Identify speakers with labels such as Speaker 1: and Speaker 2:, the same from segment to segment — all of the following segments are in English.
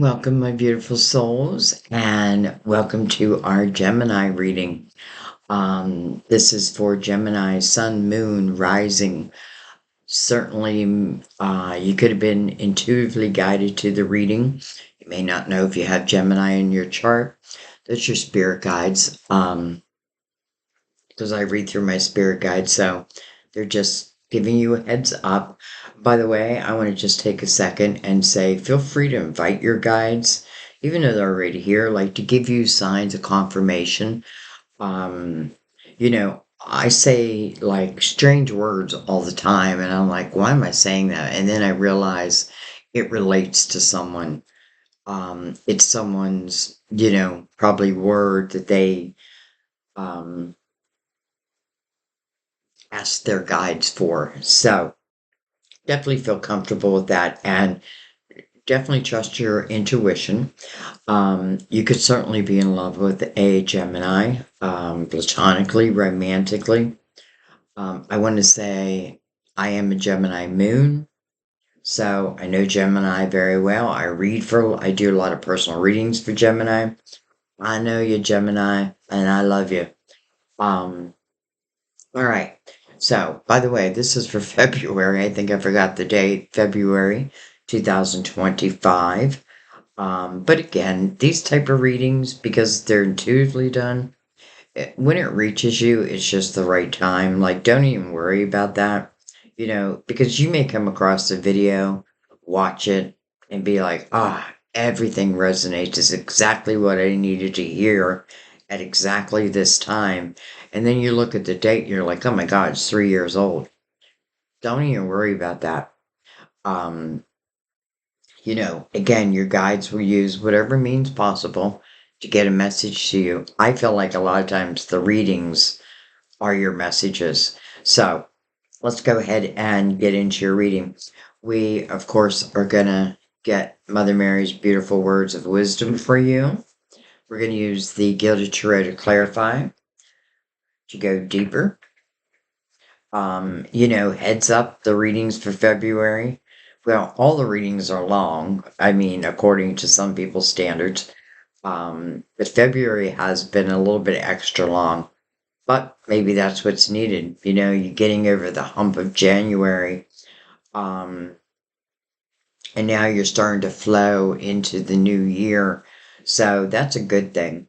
Speaker 1: Welcome, my beautiful souls, and welcome to our Gemini reading. This is for Gemini, Sun, Moon, Rising. Certainly, you could have been intuitively guided to the reading. You may not know if you have Gemini in your chart. That's your spirit guides, because I read through my spirit guides, so they're just giving you a heads up. By the way, I want to just take a second and say feel free to invite your guides, even though they're already here, like to give you signs of confirmation. Um, I say like strange words all the time, and I'm like, why am I saying that? And then I realize it relates to someone. It's someone's, probably word that they um, ask their guides for. So definitely feel comfortable with that and definitely trust your intuition. You could certainly be in love with a Gemini, platonically, romantically. I want to say I am a Gemini moon. So I know Gemini very well. I do a lot of personal readings for Gemini. I know you, Gemini, and I love you. Um, all right. So, by the way, this is for February. I think I forgot the date, February 2025. But again, these type of readings, because they're intuitively done, when it reaches you, it's just the right time. Like, don't even worry about that, because you may come across the video, watch it, and be like, everything resonates. It's exactly what I needed to hear at exactly this time. And then you look at the date and you're like, oh my God, it's 3 years old. Don't even worry about that. Um, again, your guides will use whatever means possible to get a message to you. I feel like a lot of times the readings are your messages. So let's go ahead and get into your reading. We, of course, are going to get Mother Mary's beautiful words of wisdom for you. We're going to use the Gilded Tarot to clarify, to go deeper. Heads up, the readings for February. Well, all the readings are long. I mean, according to some people's standards. But February has been a little bit extra long. But maybe that's what's needed. You're getting over the hump of January. Um, and now you're starting to flow into the new year. So that's a good thing.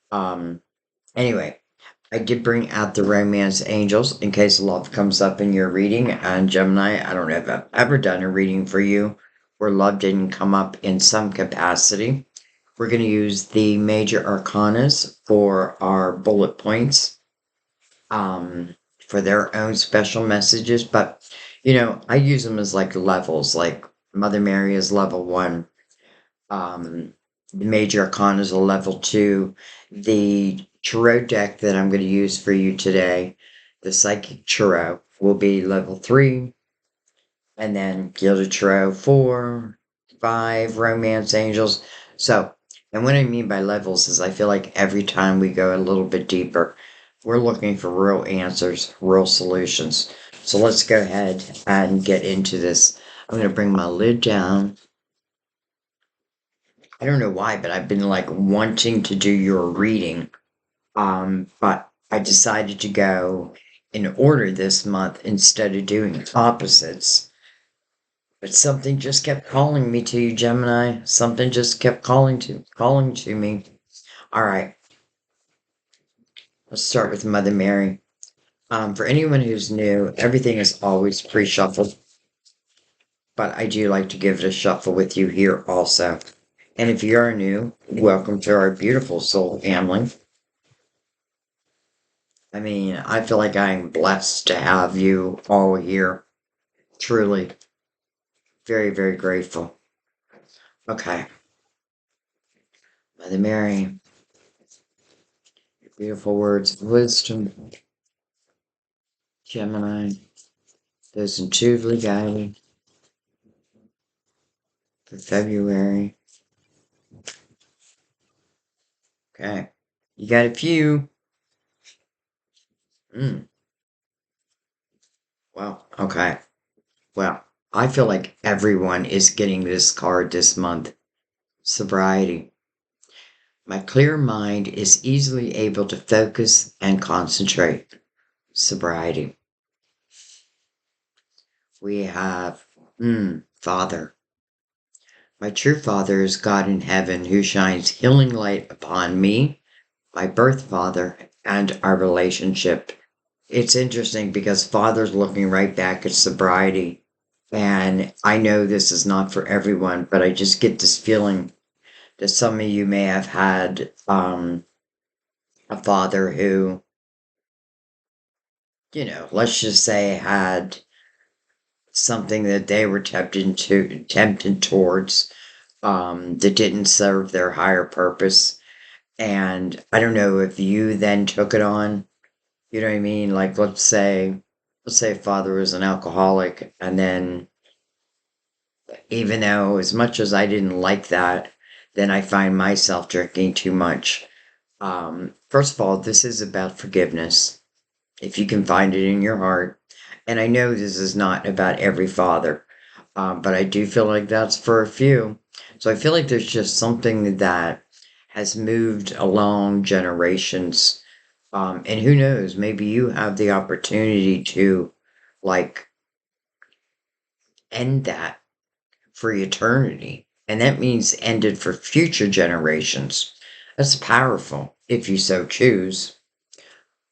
Speaker 1: Um, anyway, I did bring out the romance angels in case love comes up in your reading. And Gemini, I don't know if I've ever done a reading for you where love didn't come up in some capacity. We're going to use the major arcanas for our bullet points, for their own special messages. But, I use them as like levels, like Mother Mary is level 1. The major arcana is a level 2. The tarot deck that I'm going to use for you today, the psychic tarot, will be level 3. And then gilded tarot 4, 5, romance angels. So, and what I mean by levels is I feel like every time we go a little bit deeper, we're looking for real answers, real solutions. So let's go ahead and get into this. I'm going to bring my lid down. I don't know why, but I've been like wanting to do your reading. But I decided to go in order this month instead of doing opposites. But something just kept calling me to you, Gemini. Something just kept calling to me. All right, let's start with Mother Mary. For anyone who's new, everything is always pre-shuffled, but I do like to give it a shuffle with you here also. And if you are new, welcome to our beautiful soul family. I mean, I feel like I'm blessed to have you all here. Truly, very, very grateful. Okay, Mother Mary, your beautiful words of wisdom, Gemini, those intuitively guided for February. Okay, you got a few. Well, okay. Well, I feel like everyone is getting this card this month. Sobriety. My clear mind is easily able to focus and concentrate. Sobriety. We have, Father. My true Father is God in heaven who shines healing light upon me, my birth father, and our relationship. It's interesting because Father's looking right back at sobriety. And I know this is not for everyone, but I just get this feeling that some of you may have had a father who, let's just say had something that they were tempted towards that didn't serve their higher purpose. And I don't know if you then took it on. You know what I mean? Like let's say father was an alcoholic, and then even though as much as I didn't like that, then I find myself drinking too much. First of all, this is about forgiveness. If you can find it in your heart. And I know this is not about every father, but I do feel like that's for a few. So I feel like there's just something that has moved along generations. And who knows, maybe you have the opportunity to like end that for eternity. And that means end it for future generations. That's powerful if you so choose.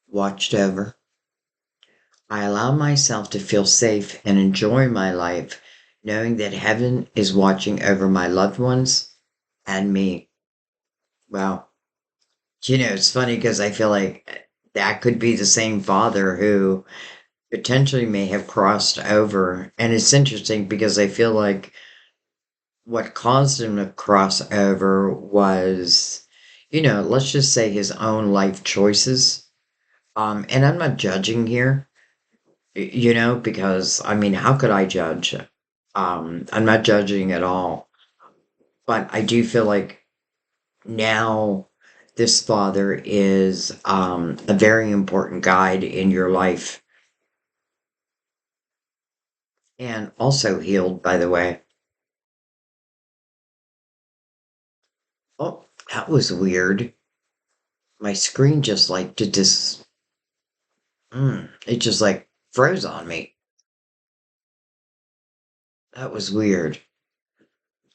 Speaker 1: Watched over. I allow myself to feel safe and enjoy my life, knowing that heaven is watching over my loved ones and me. Well, it's funny because I feel like that could be the same father who potentially may have crossed over. And it's interesting because I feel like what caused him to cross over was, let's just say his own life choices. And I'm not judging here, because I mean, how could I judge? I'm not judging at all, but I do feel like now this father is a very important guide in your life and also healed, by the way. Oh, that was weird. My screen just like did this. It just like froze on me. That was weird.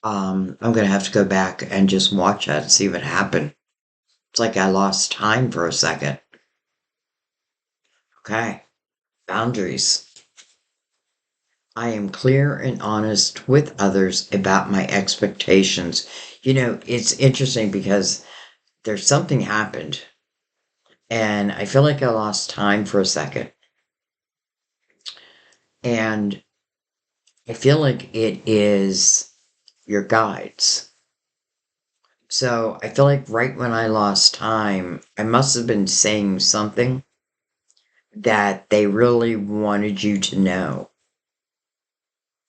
Speaker 1: I'm gonna have to go back and just watch that and see what happened. It's like I lost time for a second. Okay. Boundaries. I am clear and honest with others about my expectations. It's interesting because there's something happened and I feel like I lost time for a second. And I feel like it is your guides. So I feel like right when I lost time, I must have been saying something that they really wanted you to know.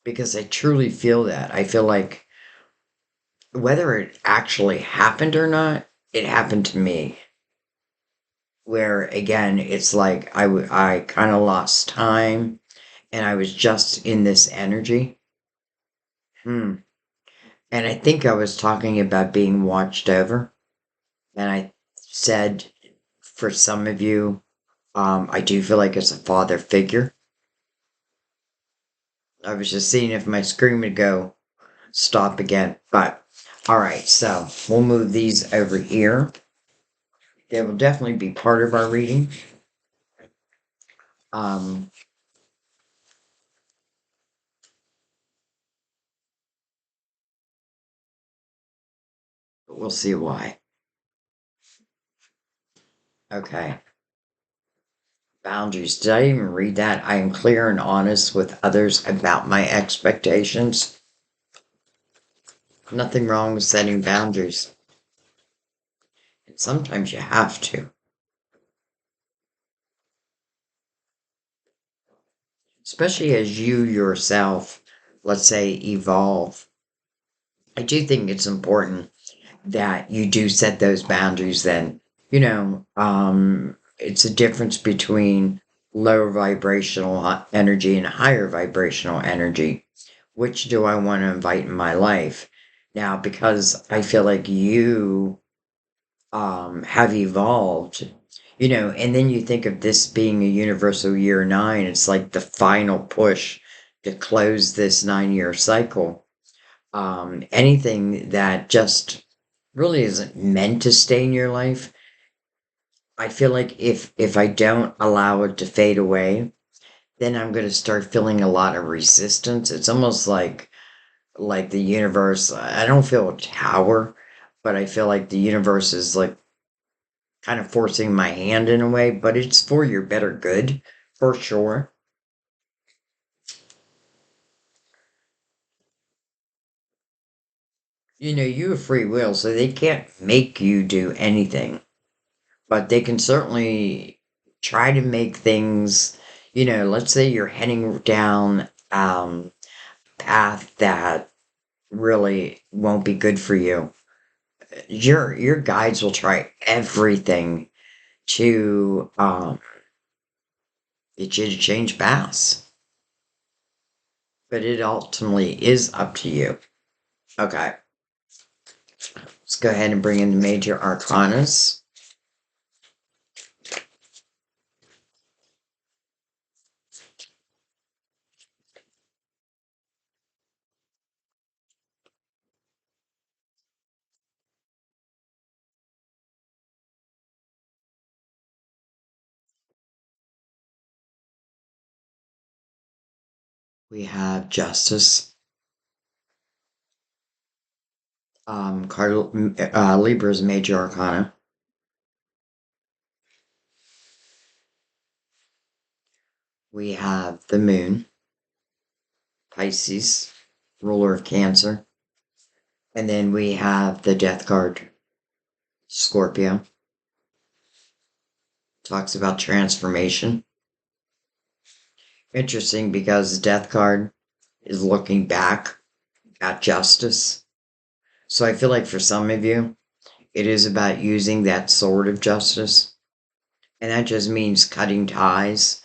Speaker 1: Because I truly feel that. I feel like whether it actually happened or not, it happened to me. Where again, it's like I kind of lost time and I was just in this energy. Hmm. And I think I was talking about being watched over. And I said, for some of you, I do feel like it's a father figure. I was just seeing if my screen would go stop again. But all right, so we'll move these over here. They will definitely be part of our reading. Um, but we'll see why. Okay. Boundaries. Did I even read that? I am clear and honest with others about my expectations. Nothing wrong with setting boundaries. And sometimes you have to, especially as you yourself, let's say, evolve. I do think it's important that you do set those boundaries then. It's a difference between lower vibrational energy and higher vibrational energy. Which do I want to invite in my life? Now, because I feel like you have evolved, and then you think of this being a universal year nine, it's like the final push to close this 9 year cycle. Anything that just really isn't meant to stay in your life, I feel like if I don't allow it to fade away, then I'm going to start feeling a lot of resistance. It's almost like the universe. I don't feel a tower, but I feel like the universe is like kind of forcing my hand in a way, but it's for your better good, for sure. You have free will, so they can't make you do anything, but they can certainly try to make things, let's say you're heading down path that really won't be good for you. Your guides will try everything to get you to change paths, but it ultimately is up to you. Okay, let's go ahead and bring in the major arcanas. We have justice. Libra's major arcana. We have the moon, Pisces, ruler of Cancer. And then we have the death card, Scorpio. Talks about transformation. Interesting because the death card is looking back at justice. So I feel like for some of you, it is about using that sword of justice. And that just means cutting ties,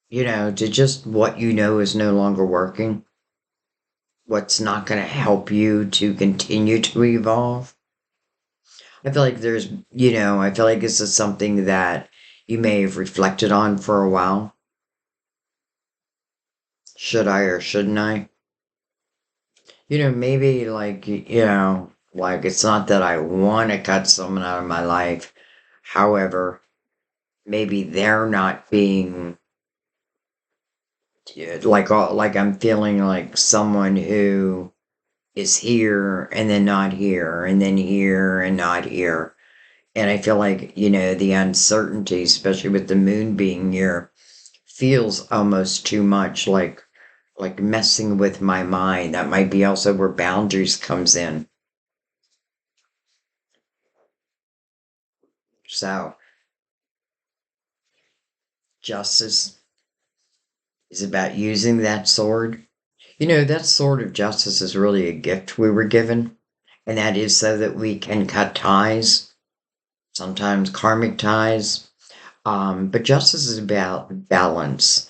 Speaker 1: to just what is no longer working, what's not going to help you to continue to evolve. I feel like I feel like this is something that you may have reflected on for a while. Should I or shouldn't I? Maybe like it's not that I want to cut someone out of my life. However, maybe they're not being like I'm feeling like someone who is here and then not here and then here and not here. And I feel like, the uncertainty, especially with the moon being here, feels almost too much like messing with my mind. That might be also where boundaries comes in. So, justice is about using that sword. That sword of justice is really a gift we were given, and that is so that we can cut ties, sometimes karmic ties. But justice is about balance.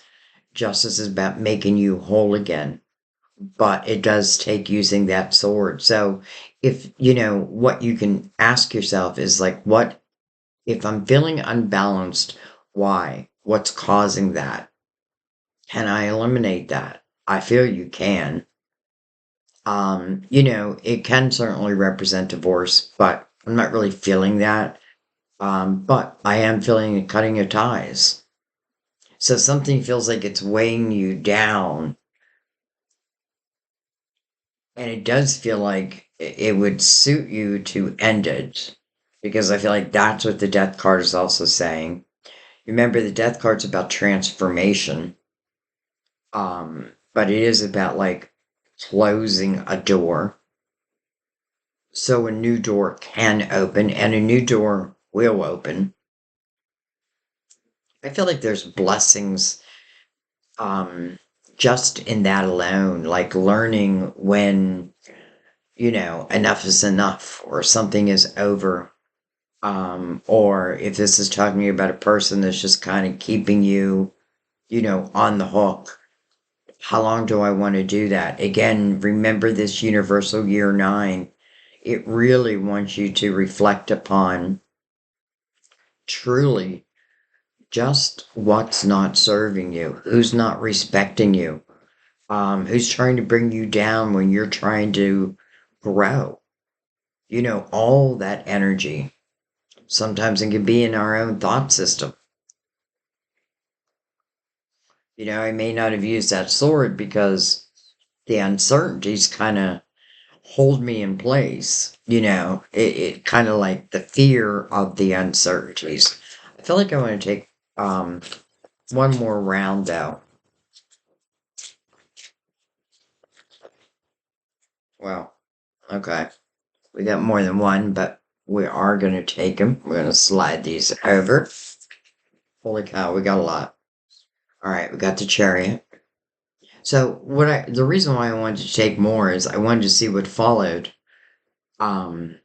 Speaker 1: Justice is about making you whole again. But it does take using that sword. So if, what you can ask yourself is like, what, if I'm feeling unbalanced, why? What's causing that? Can I eliminate that? I feel you can. It can certainly represent divorce, but I'm not really feeling that. But I am feeling cutting of ties. So something feels like it's weighing you down. And it does feel like it would suit you to end it. Because I feel like that's what the death card is also saying. Remember, the death card's about transformation. But it is about like closing a door so a new door can open and a new door will open. I feel like there's blessings um just in that alone, like learning when, enough is enough or something is over. Or if this is talking about a person that's just kind of keeping you, on the hook. How long do I want to do that? Again, remember this universal year 9. It really wants you to reflect upon truly just what's not serving you, who's not respecting you, who's trying to bring you down when you're trying to grow. All that energy. Sometimes it can be in our own thought system. I may not have used that sword because the uncertainties kind of hold me in place. It kind of like the fear of the uncertainties. I feel like I want to take um, one more round though. Well, okay. We got more than one, but we are going to take them. We're going to slide these over. Holy cow, we got a lot. All right, we got the chariot. So the reason why I wanted to take more is I wanted to see what followed um,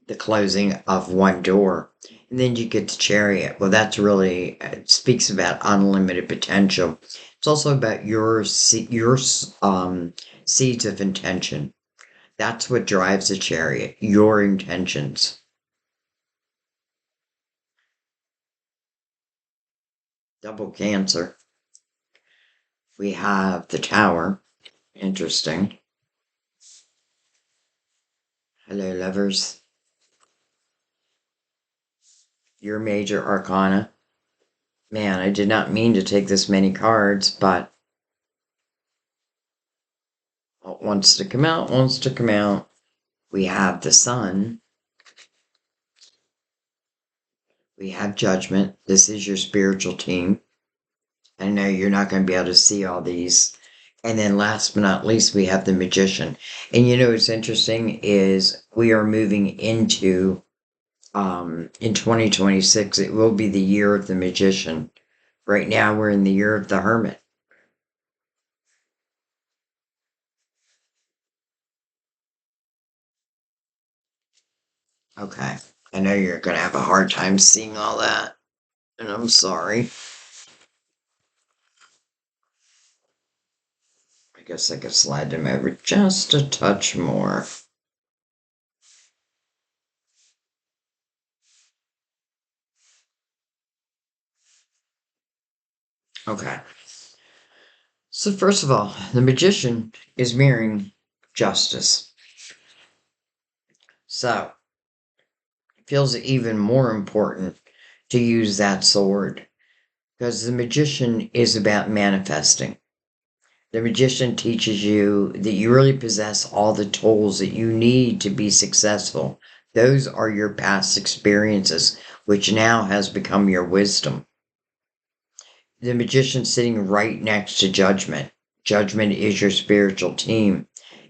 Speaker 1: the closing of one door. And then you get the chariot. Well, that's really, it speaks about unlimited potential. It's also about your seeds of intention. That's what drives the chariot, your intentions. Double Cancer. We have the Tower. Interesting. Hello, lovers. Your major arcana. Man, I did not mean to take this many cards, but what wants to come out, wants to come out. We have the Sun. We have Judgment. This is your spiritual team. I know you're not going to be able to see all these. And then last but not least, we have the Magician. And what's interesting is we are moving into, in 2026, it will be the year of the Magician. Right now, we're in the year of the Hermit. Okay. I know you're going to have a hard time seeing all that. And I'm sorry. I guess I could slide them over just a touch more. Okay. So, first of all, the Magician is mirroring justice. So, it feels even more important to use that sword because the Magician is about manifesting. The Magician teaches you that you really possess all the tools that you need to be successful. Those are your past experiences, which now has become your wisdom. The Magician sitting right next to Judgment. Judgment is your spiritual team,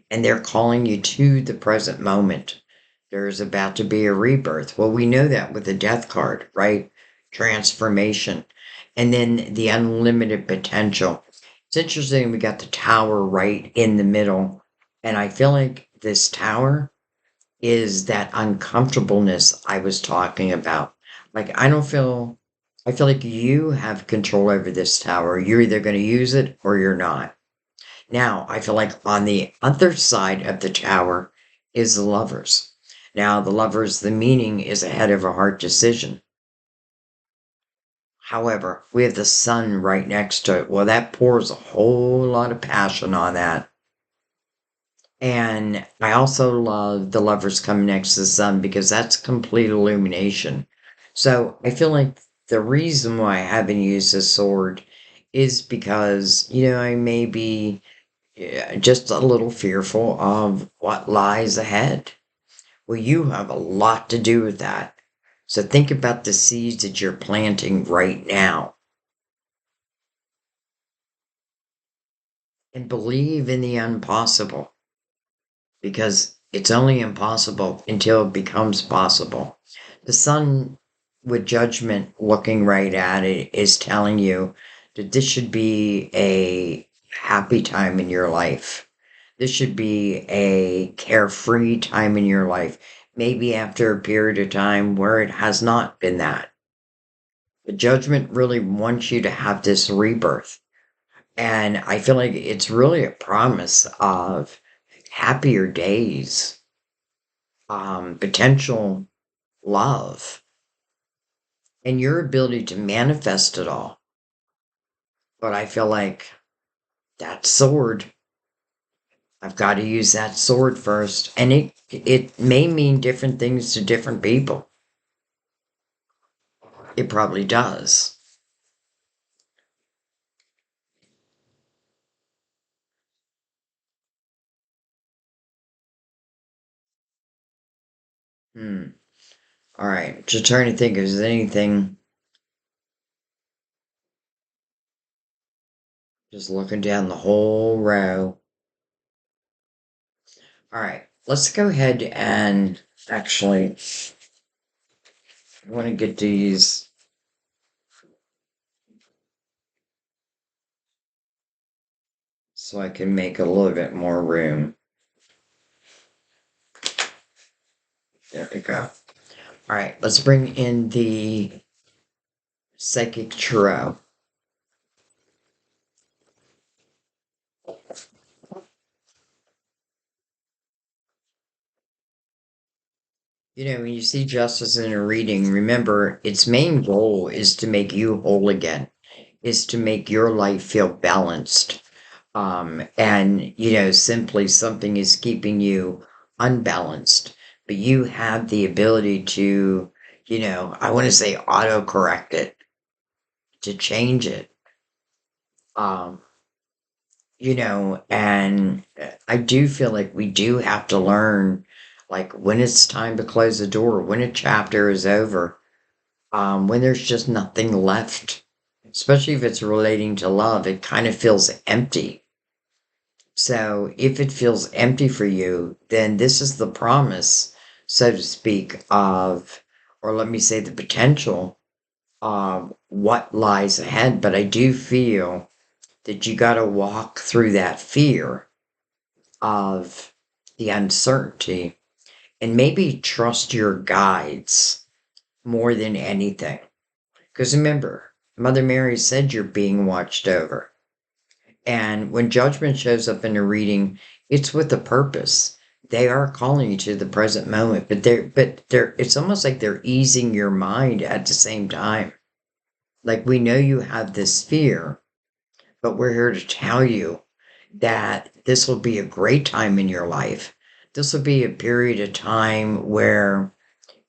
Speaker 1: and they're calling you to the present moment. There is about to be a rebirth. Well, we know that with the Death card, right? Transformation. And then the unlimited potential. It's interesting, we got the Tower right in the middle. And I feel like this Tower is that uncomfortableness I was talking about. Like, I feel like you have control over this Tower. You're either going to use it or you're not. Now, I feel like on the other side of the Tower is the Lovers. Now, the Lovers, the meaning is ahead of a heart decision. However, we have the Sun right next to it. Well, that pours a whole lot of passion on that. And I also love the Lovers come next to the Sun because that's complete illumination. So I feel like the reason why I haven't used this sword is because, I may be just a little fearful of what lies ahead. Well, you have a lot to do with that. So think about the seeds that you're planting right now and believe in the impossible because it's only impossible until it becomes possible. The Sun, with Judgment looking right at it, is telling you that this should be a happy time in your life. This should be a carefree time in your life. Maybe after a period of time where it has not been that. The Judgment really wants you to have this rebirth. And I feel like it's really a promise of happier days, potential love, and your ability to manifest it all. But I feel like that sword, I've got to use that sword first. And it may mean different things to different people. It probably does. Hmm. All right. Just trying to think if there's anything. Just looking down the whole row. All right. Let's go ahead and actually, I want to get these so I can make a little bit more room. There we go. All right. Let's bring in the psychic tarot. You know, when you see justice in a reading, remember its main goal is to make you whole again, is to make your life feel balanced. And, simply something is keeping you unbalanced, but you have the ability to, I want to say autocorrect it, to change it. Um, and I do feel like we do have to learn, like, when it's time to close the door, when a chapter is over, when there's just nothing left, especially if it's relating to love, it kind of feels empty. So if it feels empty for you, then this is the promise, so to speak, of, or let me say, the potential of what lies ahead. But I do feel that you got to walk through that fear of the uncertainty and maybe trust your guides more than anything. Because remember, Mother Mary said you're being watched over. And when judgment shows up in a reading, it's with a purpose. They are calling you to the present moment, but they're it's almost like they're easing your mind at the same time. Like, we know you have this fear, but we're here to tell you that this will be a great time in your life. This will be a period of time where,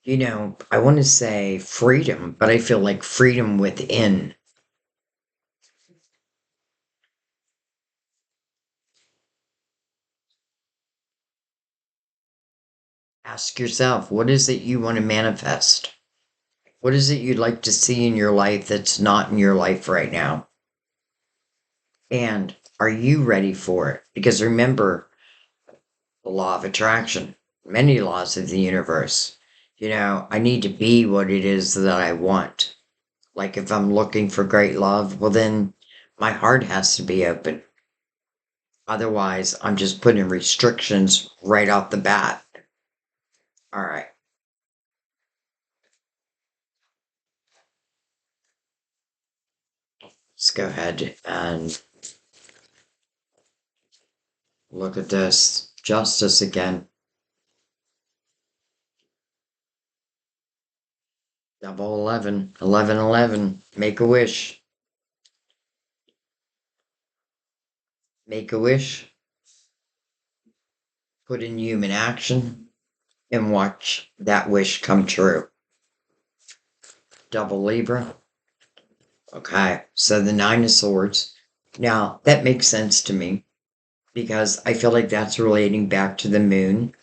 Speaker 1: I want to say freedom, but I feel like freedom within. Ask yourself, what is it you want to manifest? What is it you'd like to see in your life that's not in your life right now? And are you ready for it? Because remember the law of attraction, many laws of the universe. I need to be what it is that I want. Like, if I'm looking for great love, well, then my heart has to be open. Otherwise, I'm just putting restrictions right off the bat. All right, let's go ahead and look at this. Justice again. Double 11, 11, 11. Make a wish. Make a wish. Put in human action and watch that wish come true. Double Libra. Okay, so the Nine of Swords. Now, that makes sense to me because I feel like that's relating back to the moon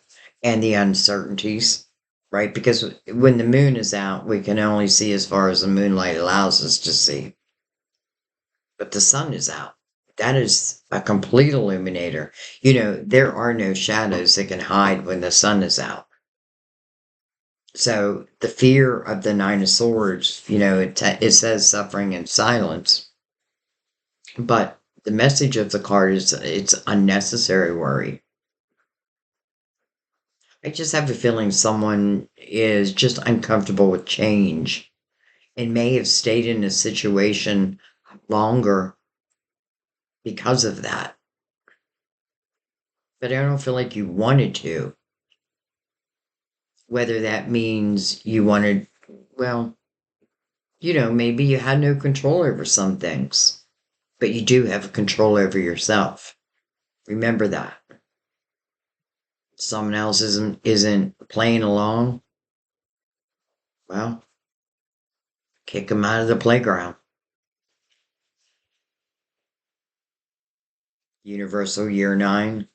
Speaker 1: and the uncertainties, right? Because when the moon is out, we can only see as far as the moonlight allows us to see. But the sun is out. That is a complete illuminator. There are no shadows that can hide when the sun is out. So the fear of the Nine of Swords, it says suffering and silence, but the message of the card is it's unnecessary worry. I just have a feeling someone is just uncomfortable with change and may have stayed in a situation longer because of that. But I don't feel like you wanted to. Whether that means you wanted, well, maybe you had no control over some things, but you do have control over yourself. Remember that. Someone else isn't playing along. Well, kick them out of the playground. Universal year 9.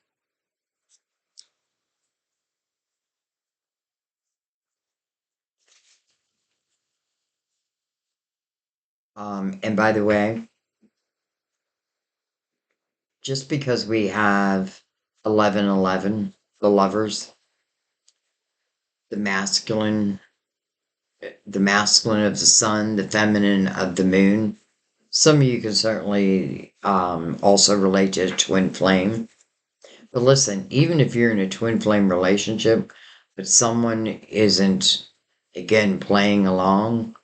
Speaker 1: And by the way, just because we have 1111, the lovers, the masculine, the masculine of the sun, the feminine of the moon. Some of you can certainly also relate to twin flame. But listen, even if you're in a twin flame relationship, but someone isn't, again, playing along,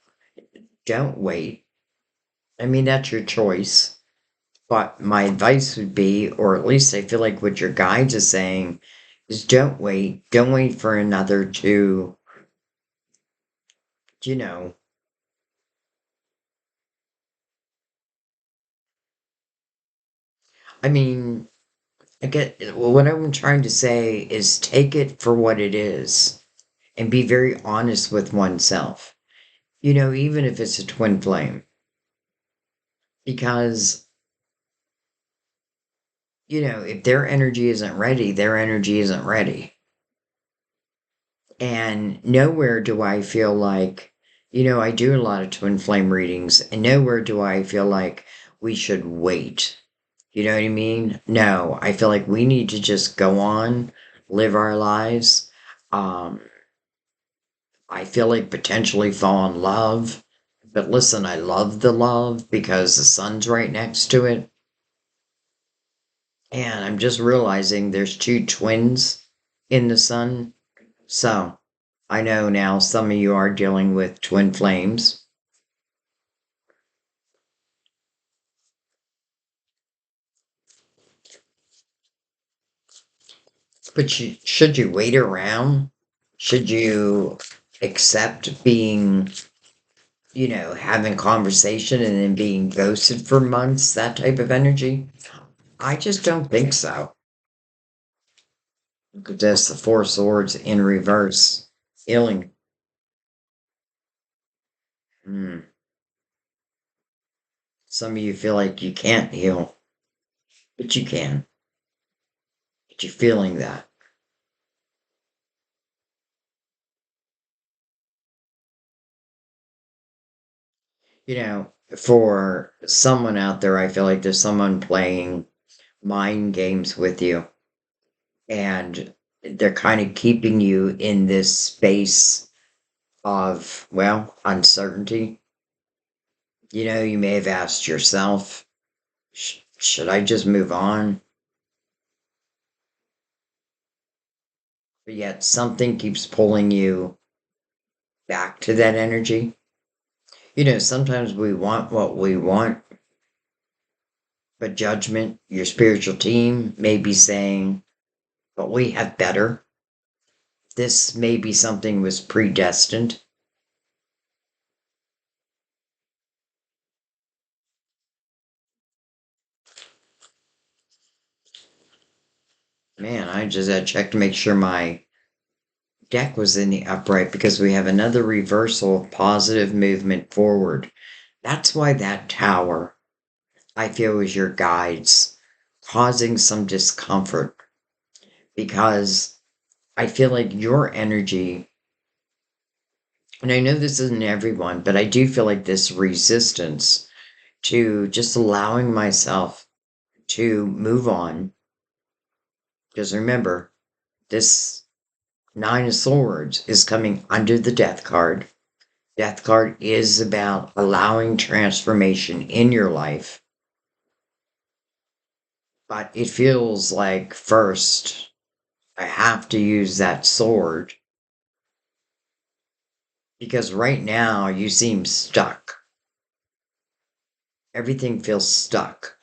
Speaker 1: don't wait. I mean, that's your choice. But my advice would be, or at least I feel like what your guides are saying, is don't wait. Don't wait for another to, you know, I mean, I get what I'm trying to say is take it for what it is and be very honest with oneself. Even if it's a twin flame, because if their energy isn't ready, their energy isn't ready. And nowhere do I feel like, I do a lot of twin flame readings, and nowhere do I feel like we should wait. You know what I mean? No, I feel like we need to just go on, live our lives. Um, I feel like potentially fall in love. But listen, I love the love because the sun's right next to it. And I'm just realizing there's two twins in the sun. So I know now some of you are dealing with twin flames. But should you wait around? Should you accept being, having conversation and then being ghosted for months, that type of energy? I just don't think so. Look at this, the Four Swords in reverse. Healing. Hmm. Some of you feel like you can't heal, but you can. But you're feeling that. For someone out there, I feel like there's someone playing mind games with you, and they're kind of keeping you in this space of, well, uncertainty. You may have asked yourself, should I just move on? But yet something keeps pulling you back to that energy. Sometimes we want what we want, but judgment, your spiritual team may be saying, but we have better. This may be something was predestined. Man, I just had to check to make sure my deck was in the upright because we have another reversal of positive movement forward. That's why that tower, I feel, is your guides, causing some discomfort because I feel like your energy, and I know this isn't everyone, but I do feel like this resistance to just allowing myself to move on. Because remember, this Nine of Swords is coming under the Death card. Death card is about allowing transformation in your life. But it feels like first I have to use that sword because right now you seem stuck. Everything feels stuck.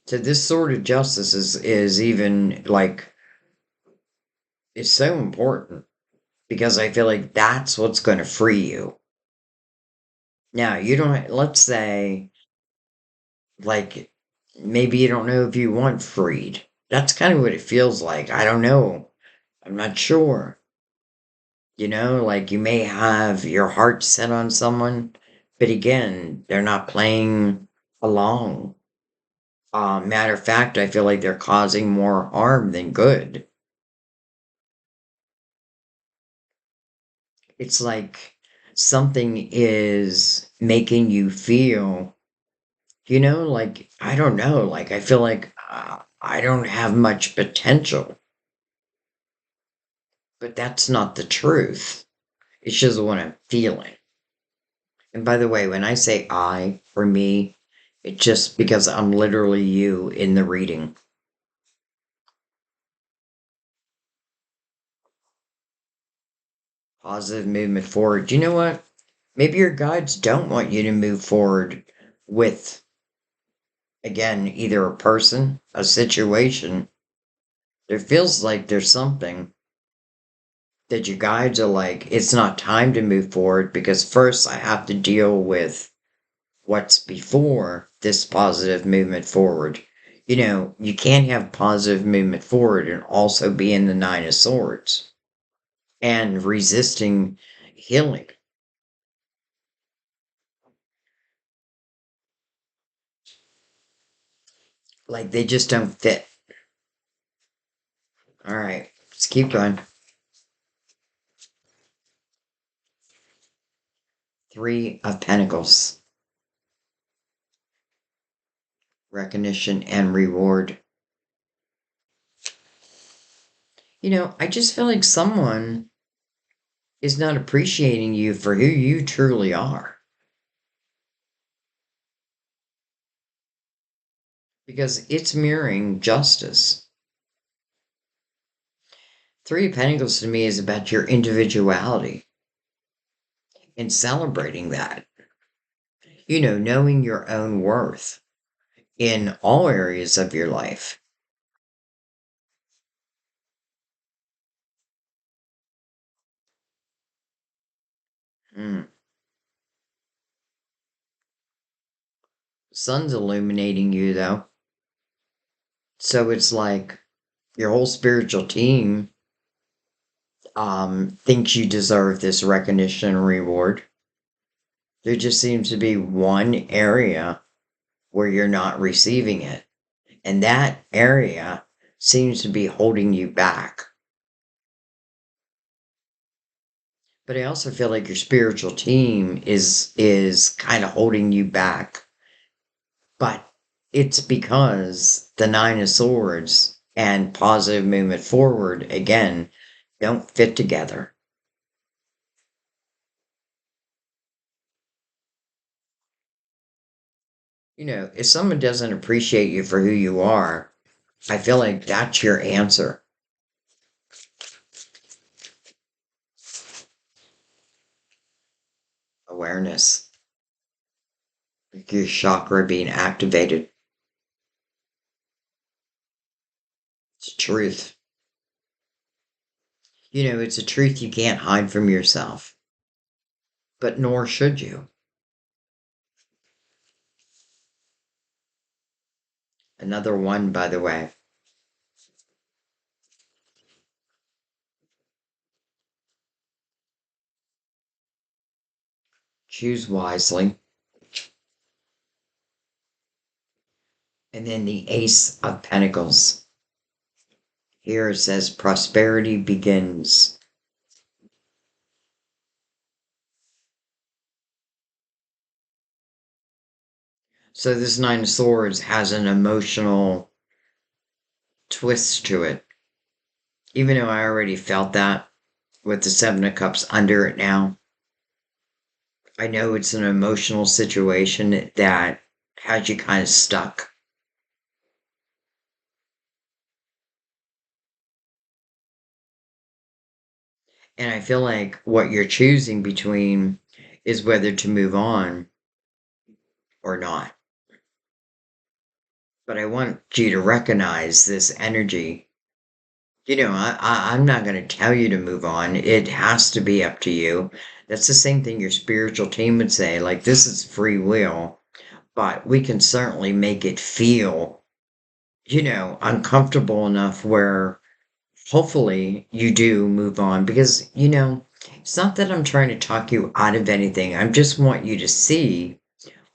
Speaker 1: So this sort of justice is even like it's so important because I feel like that's what's going to free you. Now, you don't, let's say, like, maybe you don't know if you want freed. That's kind of what it feels like. I don't know. I'm not sure. Like you may have your heart set on someone, but again, they're not playing along. Matter of fact, I feel like they're causing more harm than good. It's like something is making you feel, like, I don't know, like, I feel like I don't have much potential, but that's not the truth. It's just what I'm feeling. And by the way, when I say I, for me, it's just because I'm literally you in the reading. Positive movement forward. You know what? Maybe your guides don't want you to move forward with, again, either a person, a situation. There feels like there's something that your guides are like, it's not time to move forward because first I have to deal with what's before this positive movement forward. You can't have positive movement forward and also be in the Nine of Swords and resisting healing. Like they just don't fit. All right, let's keep going. Three of Pentacles, recognition and reward. I just feel like someone is not appreciating you for who you truly are. Because it's mirroring justice. Three of Pentacles to me is about your individuality and celebrating that. Knowing your own worth in all areas of your life. Mm. Sun's illuminating you, though. So it's like your whole spiritual team thinks you deserve this recognition and reward. There just seems to be one area where you're not receiving it. And that area seems to be holding you back. But I also feel like your spiritual team is kind of holding you back. But it's because the Nine of Swords and positive movement forward again don't fit together. If someone doesn't appreciate you for who you are, I feel like that's your answer. Awareness. Like your chakra being activated. It's truth. It's a truth you can't hide from yourself. But nor should you. Another one, by the way. Choose wisely. And then the Ace of Pentacles. Here it says prosperity begins. So this Nine of Swords has an emotional twist to it. Even though I already felt that with the Seven of Cups under it now, I know it's an emotional situation that has you kind of stuck. And I feel like what you're choosing between is whether to move on or not. But I want you to recognize this energy. I'm not going to tell you to move on. It has to be up to you. That's the same thing your spiritual team would say. Like, this is free will, but we can certainly make it feel, uncomfortable enough where hopefully you do move on because, it's not that I'm trying to talk you out of anything. I just want you to see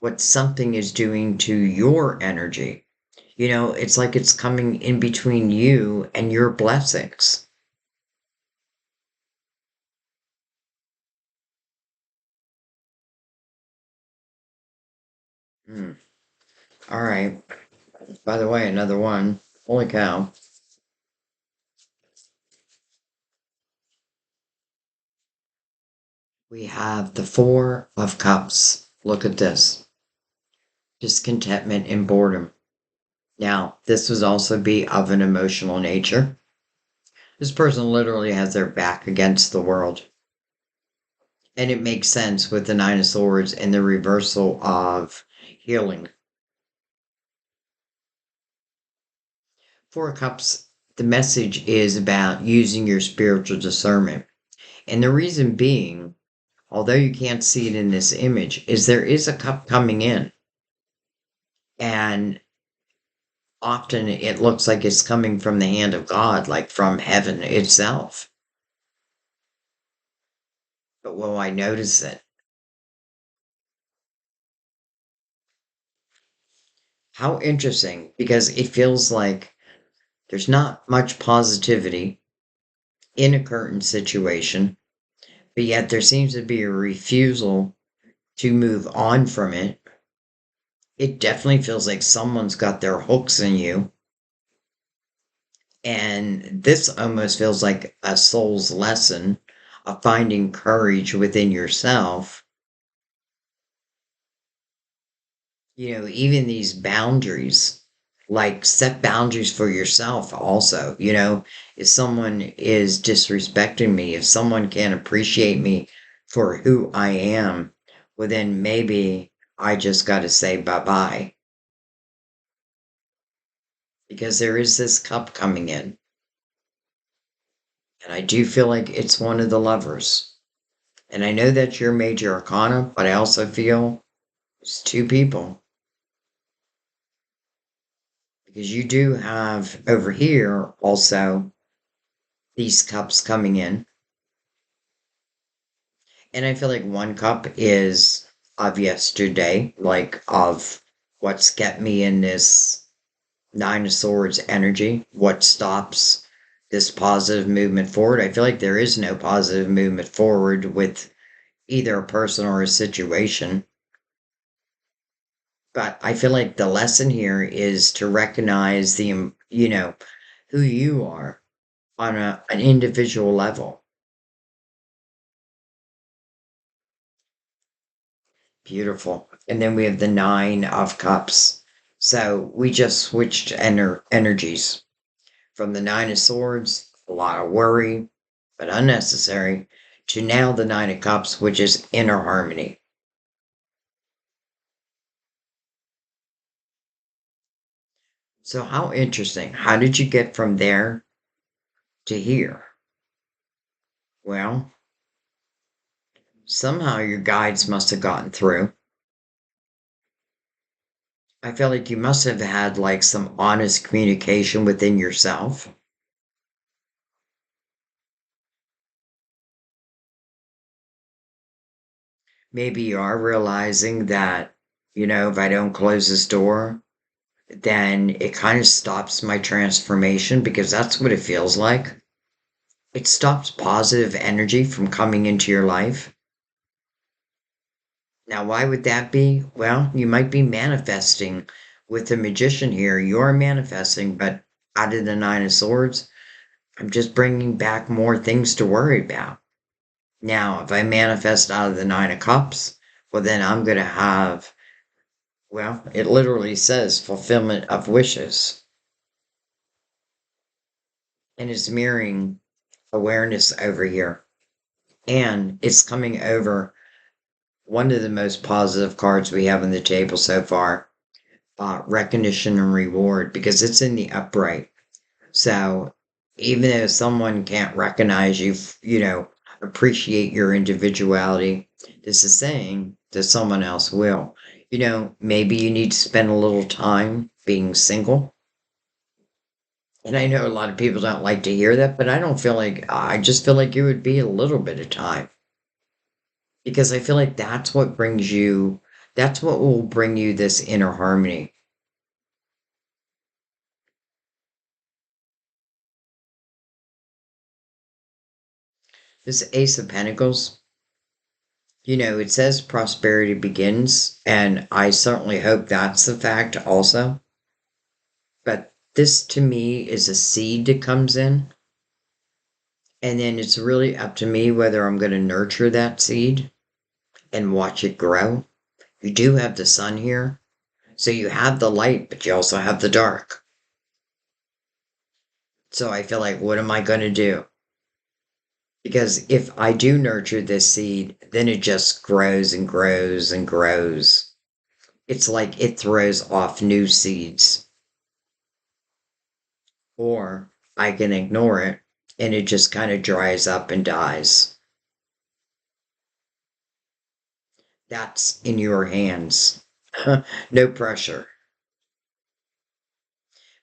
Speaker 1: what something is doing to your energy. It's like it's coming in between you and your blessings. Hmm. All right. By the way, another one. Holy cow. We have the Four of Cups. Look at this. Discontentment and boredom. Now, this would also be of an emotional nature. This person literally has their back against the world. And it makes sense with the Nine of Swords and the reversal of healing. Four of Cups, the message is about using your spiritual discernment. And the reason being, although you can't see it in this image, is there is a cup coming in. And often it looks like it's coming from the hand of God, like from heaven itself. But will I notice it? How interesting, because it feels like there's not much positivity in a current situation, but yet there seems to be a refusal to move on from it. It definitely feels like someone's got their hooks in you. And this almost feels like a soul's lesson of finding courage within yourself. Even these boundaries, like set boundaries for yourself also. If someone is disrespecting me, if someone can't appreciate me for who I am, well, then maybe I just got to say bye bye because there is this cup coming in. And I do feel like it's one of the lovers. And I know that's your major arcana, but I also feel it's two people because you do have over here also these cups coming in. And I feel like one cup is of yesterday, like of what's kept me in this Nine of Swords energy, what stops this positive movement forward. I feel like there is no positive movement forward with either a person or a situation. But I feel like the lesson here is to recognize who you are on an individual level. Beautiful. And then we have the Nine of Cups. So we just switched energies from the Nine of Swords, a lot of worry, but unnecessary, to now the Nine of Cups, which is inner harmony. So, how interesting. How did you get from there to here? Well, somehow your guides must have gotten through. I feel like you must have had like some honest communication within yourself. Maybe you are realizing that, if I don't close this door, then it kind of stops my transformation because that's what it feels like. It stops positive energy from coming into your life. Now, why would that be? Well, you might be manifesting with the magician here. You're manifesting, but out of the Nine of Swords, I'm just bringing back more things to worry about. Now, if I manifest out of the Nine of Cups, well, then I'm going to have, well, it literally says fulfillment of wishes. And it's mirroring awareness over here. And it's coming over one of the most positive cards we have on the table so far. recognition and reward because it's in the upright. So even though someone can't recognize you, appreciate your individuality, this is saying that someone else will. Maybe you need to spend a little time being single. And I know a lot of people don't like to hear that, but I just feel like it would be a little bit of time because I feel like that's what will bring you this inner harmony. This Ace of Pentacles, it says prosperity begins, and I certainly hope that's the fact also. But this to me is a seed that comes in, and then it's really up to me whether I'm going to nurture that seed and watch it grow. You do have the sun here, so you have the light, but you also have the dark. So I feel like, what am I going to do? Because if I do nurture this seed, then it just grows and grows and grows. It's like it throws off new seeds. Or I can ignore it and it just kind of dries up and dies. That's in your hands. No pressure.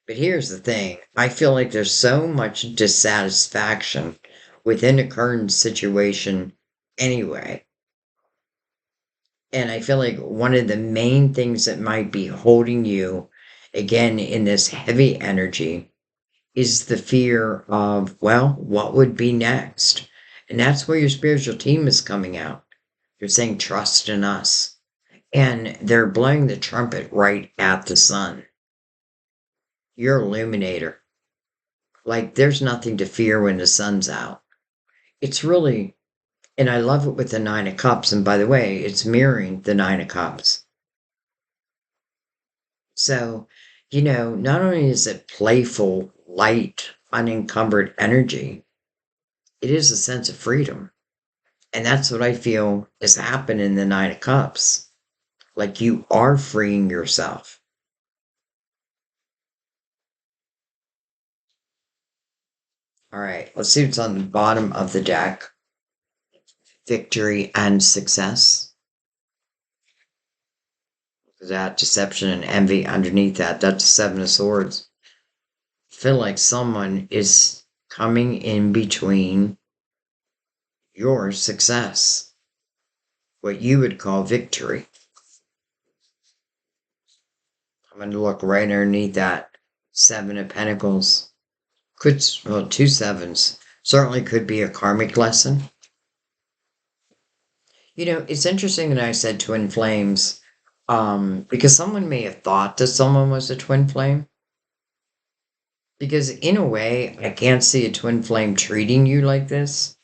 Speaker 1: But here's the thing, I feel like there's so much dissatisfaction within the current situation anyway. And I feel like one of the main things that might be holding you, again, in this heavy energy is the fear of, well, what would be next? And that's where your spiritual team is coming out. They're saying, trust in us. And they're blowing the trumpet right at the sun. You're illuminator. Like, there's nothing to fear when the sun's out. It's really, and I love it with the Nine of Cups. And by the way, it's mirroring the Nine of Cups. So, not only is it playful, light, unencumbered energy, it is a sense of freedom. And that's what I feel is happening in the Nine of Cups. Like you are freeing yourself. All right, let's see what's on the bottom of the deck. Victory and success. That deception and envy underneath that. That's the Seven of Swords. I feel like someone is coming in between your success, what you would call victory. I'm going to look right underneath that Seven of Pentacles. Well, two sevens. Certainly could be a karmic lesson. It's interesting that I said twin flames, because someone may have thought that someone was a twin flame. Because in a way, I can't see a twin flame treating you like this.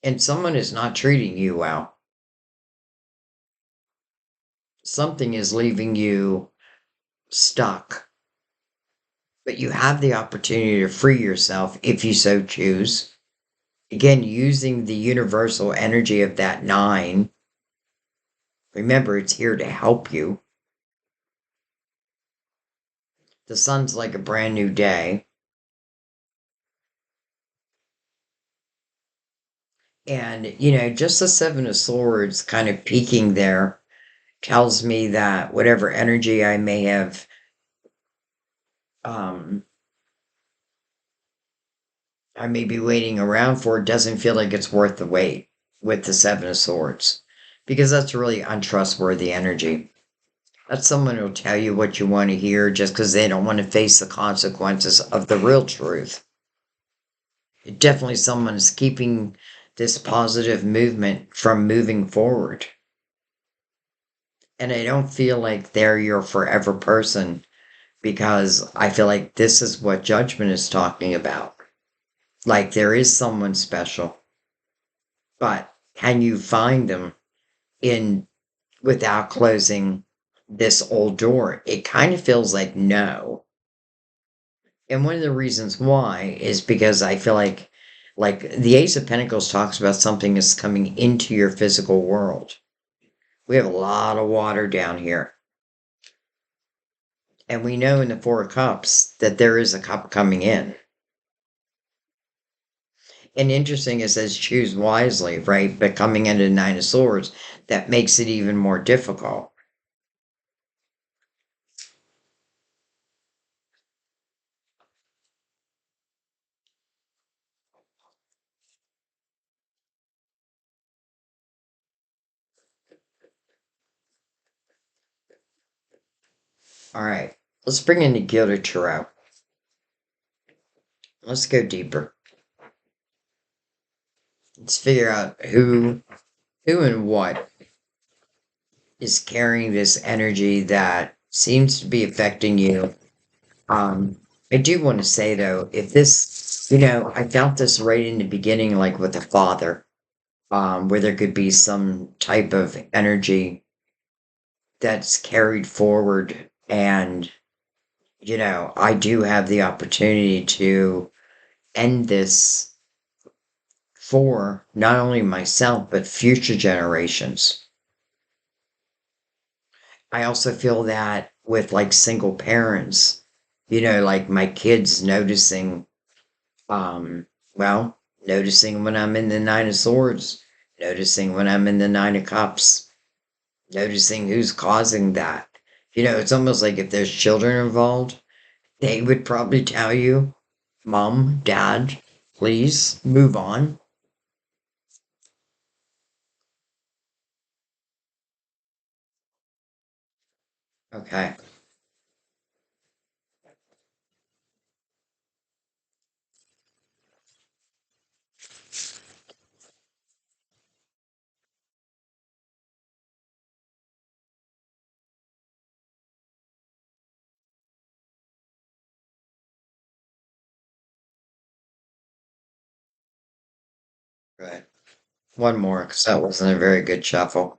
Speaker 1: And someone is not treating you well. Something is leaving you stuck. But you have the opportunity to free yourself if you so choose. Again, using the universal energy of that nine. Remember, it's here to help you. The sun's like a brand new day. And, just the Seven of Swords kind of peeking there tells me that whatever energy I may have um, I may be waiting around for doesn't feel like it's worth the wait with the Seven of Swords. Because that's really untrustworthy energy. That's someone who'll tell you what you want to hear just because they don't want to face the consequences of the real truth. Definitely someone's keeping this positive movement from moving forward. And I don't feel like they're your forever person because I feel like this is what judgment is talking about. Like there is someone special. But can you find them in without closing this old door? It kind of feels like no. And one of the reasons why is because I feel like the Ace of Pentacles talks about something that's coming into your physical world. We have a lot of water down here. And we know in the Four of Cups that there is a cup coming in. And interesting, it says choose wisely, right? But coming into the Nine of Swords, that makes it even more difficult. All right, let's bring in the Gilded Tarot. Let's go deeper. Let's figure out who and what is carrying this energy that seems to be affecting you. Um, I do want to say though, if this, I felt this right in the beginning, like with the father, where there could be some type of energy that's carried forward. And, I do have the opportunity to end this for not only myself, but future generations. I also feel that with like single parents, like my kids noticing, um, well, noticing when I'm in the Nine of Swords, noticing when I'm in the Nine of Cups, noticing who's causing that. It's almost like if there's children involved, they would probably tell you, Mom, Dad, please move on. Okay, right. One more, because that wasn't a very good shuffle.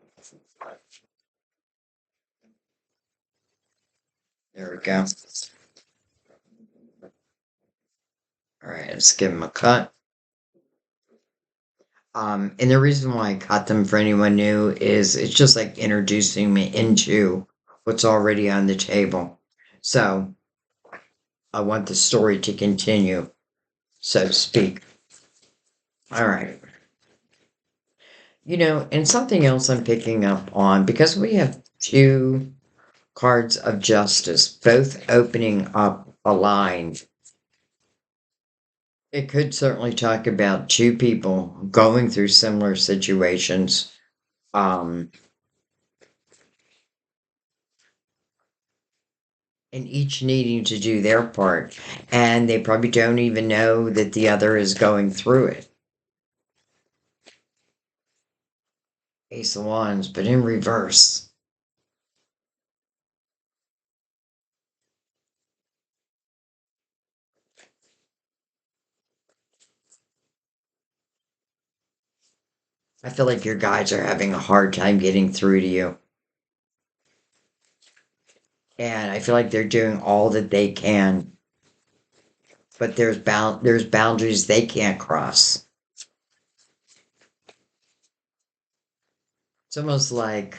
Speaker 1: There we go. All right, let's give him a cut. And the reason why I cut them for anyone new is it's just like introducing me into what's already on the table. So I want the story to continue, so to speak. All right. And something else I'm picking up on because we have two cards of justice, both opening up a line. It could certainly talk about two people going through similar situations. Um, and each needing to do their part. And they probably don't even know that the other is going through it. Ace of Wands, but in reverse. I feel like your guides are having a hard time getting through to you. And I feel like they're doing all that they can, but there's boundaries they can't cross. It's almost like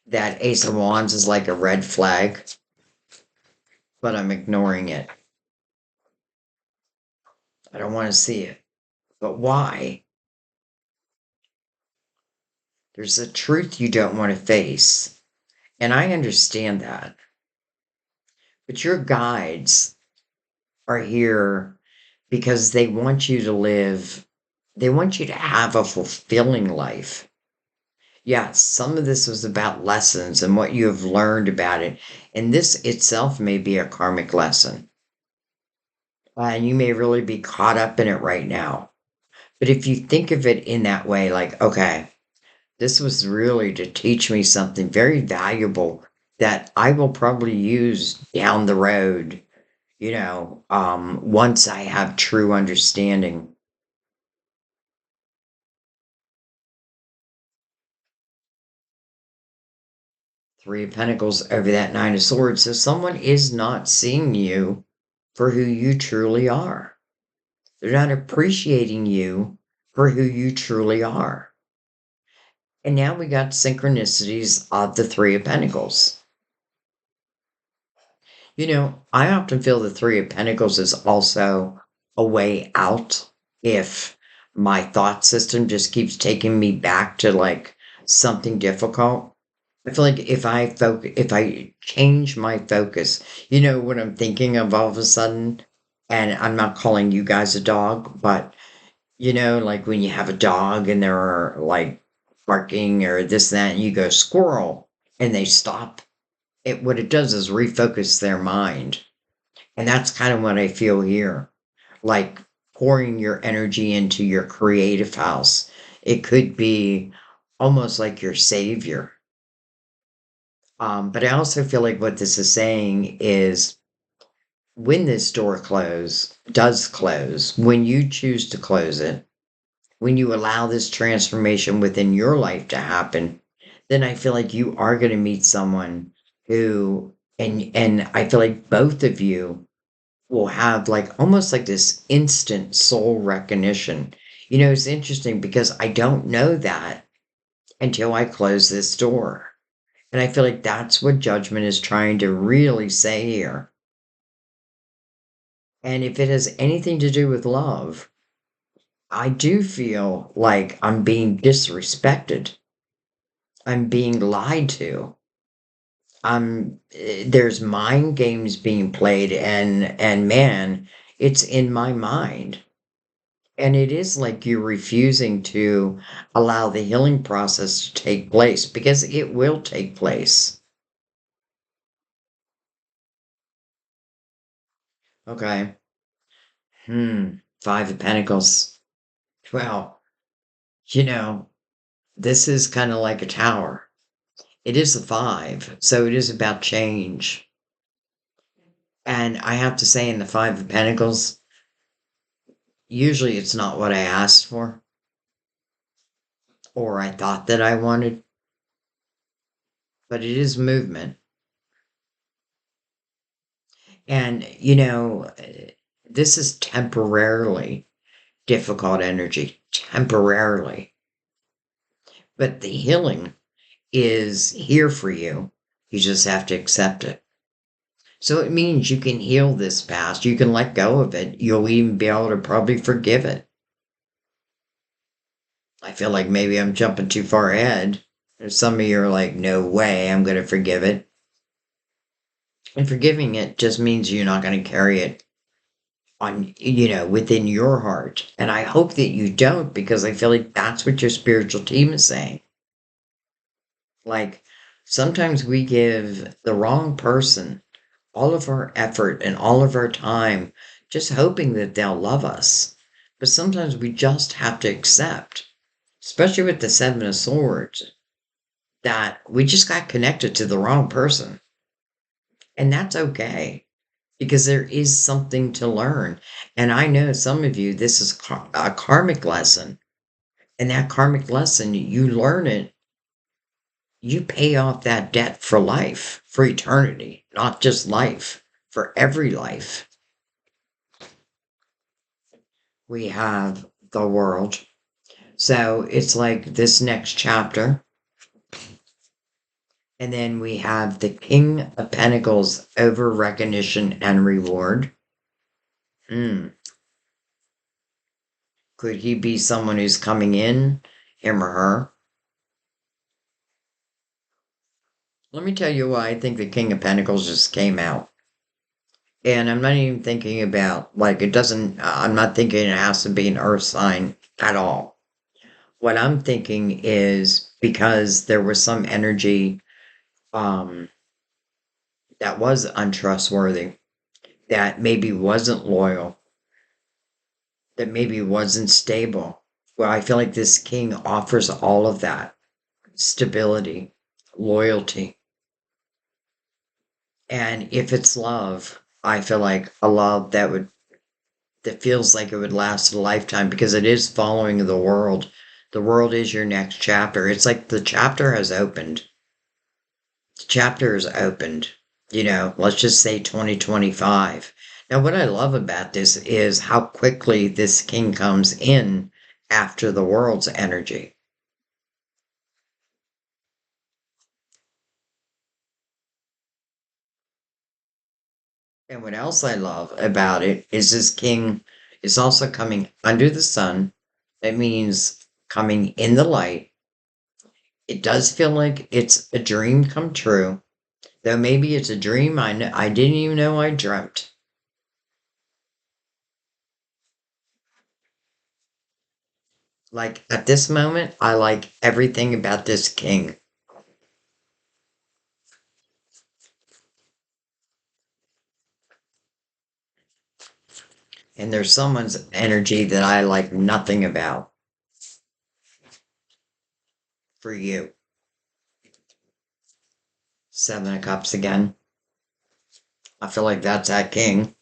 Speaker 1: that Ace of Wands is like a red flag, but I'm ignoring it. I don't want to see it. But why? There's a truth you don't want to face. And I understand that. But your guides are here because they want you to have a fulfilling life. Yes, some of this was about lessons and what you have learned about it. And this itself may be a karmic lesson. And you may really be caught up in it right now. But if you think of it in that way, like, okay, this was really to teach me something very valuable that I will probably use down the road, once I have true understanding. Three of Pentacles over that Nine of Swords. So someone is not seeing you for who you truly are. They're not appreciating you for who you truly are. And now we got synchronicities of the Three of Pentacles. I often feel the Three of Pentacles is also a way out if my thought system just keeps taking me back to like something difficult. I feel like if I change my focus, what I'm thinking of all of a sudden, and I'm not calling you guys a dog, but like when you have a dog and they're like barking or this, that, and you go squirrel and they stop. What it does is refocus their mind. And that's kind of what I feel here. Like pouring your energy into your creative house. It could be almost like your savior. But I also feel like what this is saying is when this door does close, when you choose to close it, when you allow this transformation within your life to happen, then I feel like you are going to meet someone who, and I feel like both of you will have like almost like this instant soul recognition. It's interesting because I don't know that until I close this door. And I feel like that's what judgment is trying to really say here. And if it has anything to do with love, I do feel like I'm being disrespected. I'm being lied to. There's mind games being played and man, it's in my mind. And it is like you're refusing to allow the healing process to take place because it will take place. Okay. Five of Pentacles. Well, you know, this is kind of like a tower. It is the five, so it is about change. And I have to say, in the Five of Pentacles, usually it's not what I asked for or I thought that I wanted, but it is movement. And, this is temporarily difficult energy, temporarily. But the healing is here for you. You just have to accept it. So it means you can heal this past. You can let go of it. You'll even be able to probably forgive it. I feel like maybe I'm jumping too far ahead. There's some of you are like, no way, I'm going to forgive it. And forgiving it just means you're not going to carry it on, within your heart. And I hope that you don't because I feel like that's what your spiritual team is saying. Like sometimes we give the wrong person all of our effort and all of our time just hoping that they'll love us. But sometimes we just have to accept, especially with the Seven of Swords, that we just got connected to the wrong person. And that's okay because there is something to learn. And I know some of you, this is a karmic lesson. And that karmic lesson, you learn it, you pay off that debt for life, for eternity, not just life, for every life. We have the world. So it's like this next chapter. And then we have the King of Pentacles over recognition and reward. Hmm. Could he be someone who's coming in, him or her? Let me tell you why I think the King of Pentacles just came out. And I'm not even thinking about, like, I'm not thinking it has to be an earth sign at all. What I'm thinking is because there was some energy um, that was untrustworthy, that maybe wasn't loyal, that maybe wasn't stable. Well, I feel like this king offers all of that stability, loyalty. And if it's love, I feel like a love that feels like it would last a lifetime because it is following the world. The world is your next chapter. It's like the chapter has opened. The chapter is opened, let's just say 2025. Now, what I love about this is how quickly this king comes in after the world's energy. And what else I love about it is this king is also coming under the sun. That means coming in the light. It does feel like it's a dream come true, though maybe it's a dream I didn't even know I dreamt. Like at this moment, I like everything about this king. And there's someone's energy that I like nothing about for you. Seven of Cups again. I feel like that's that king.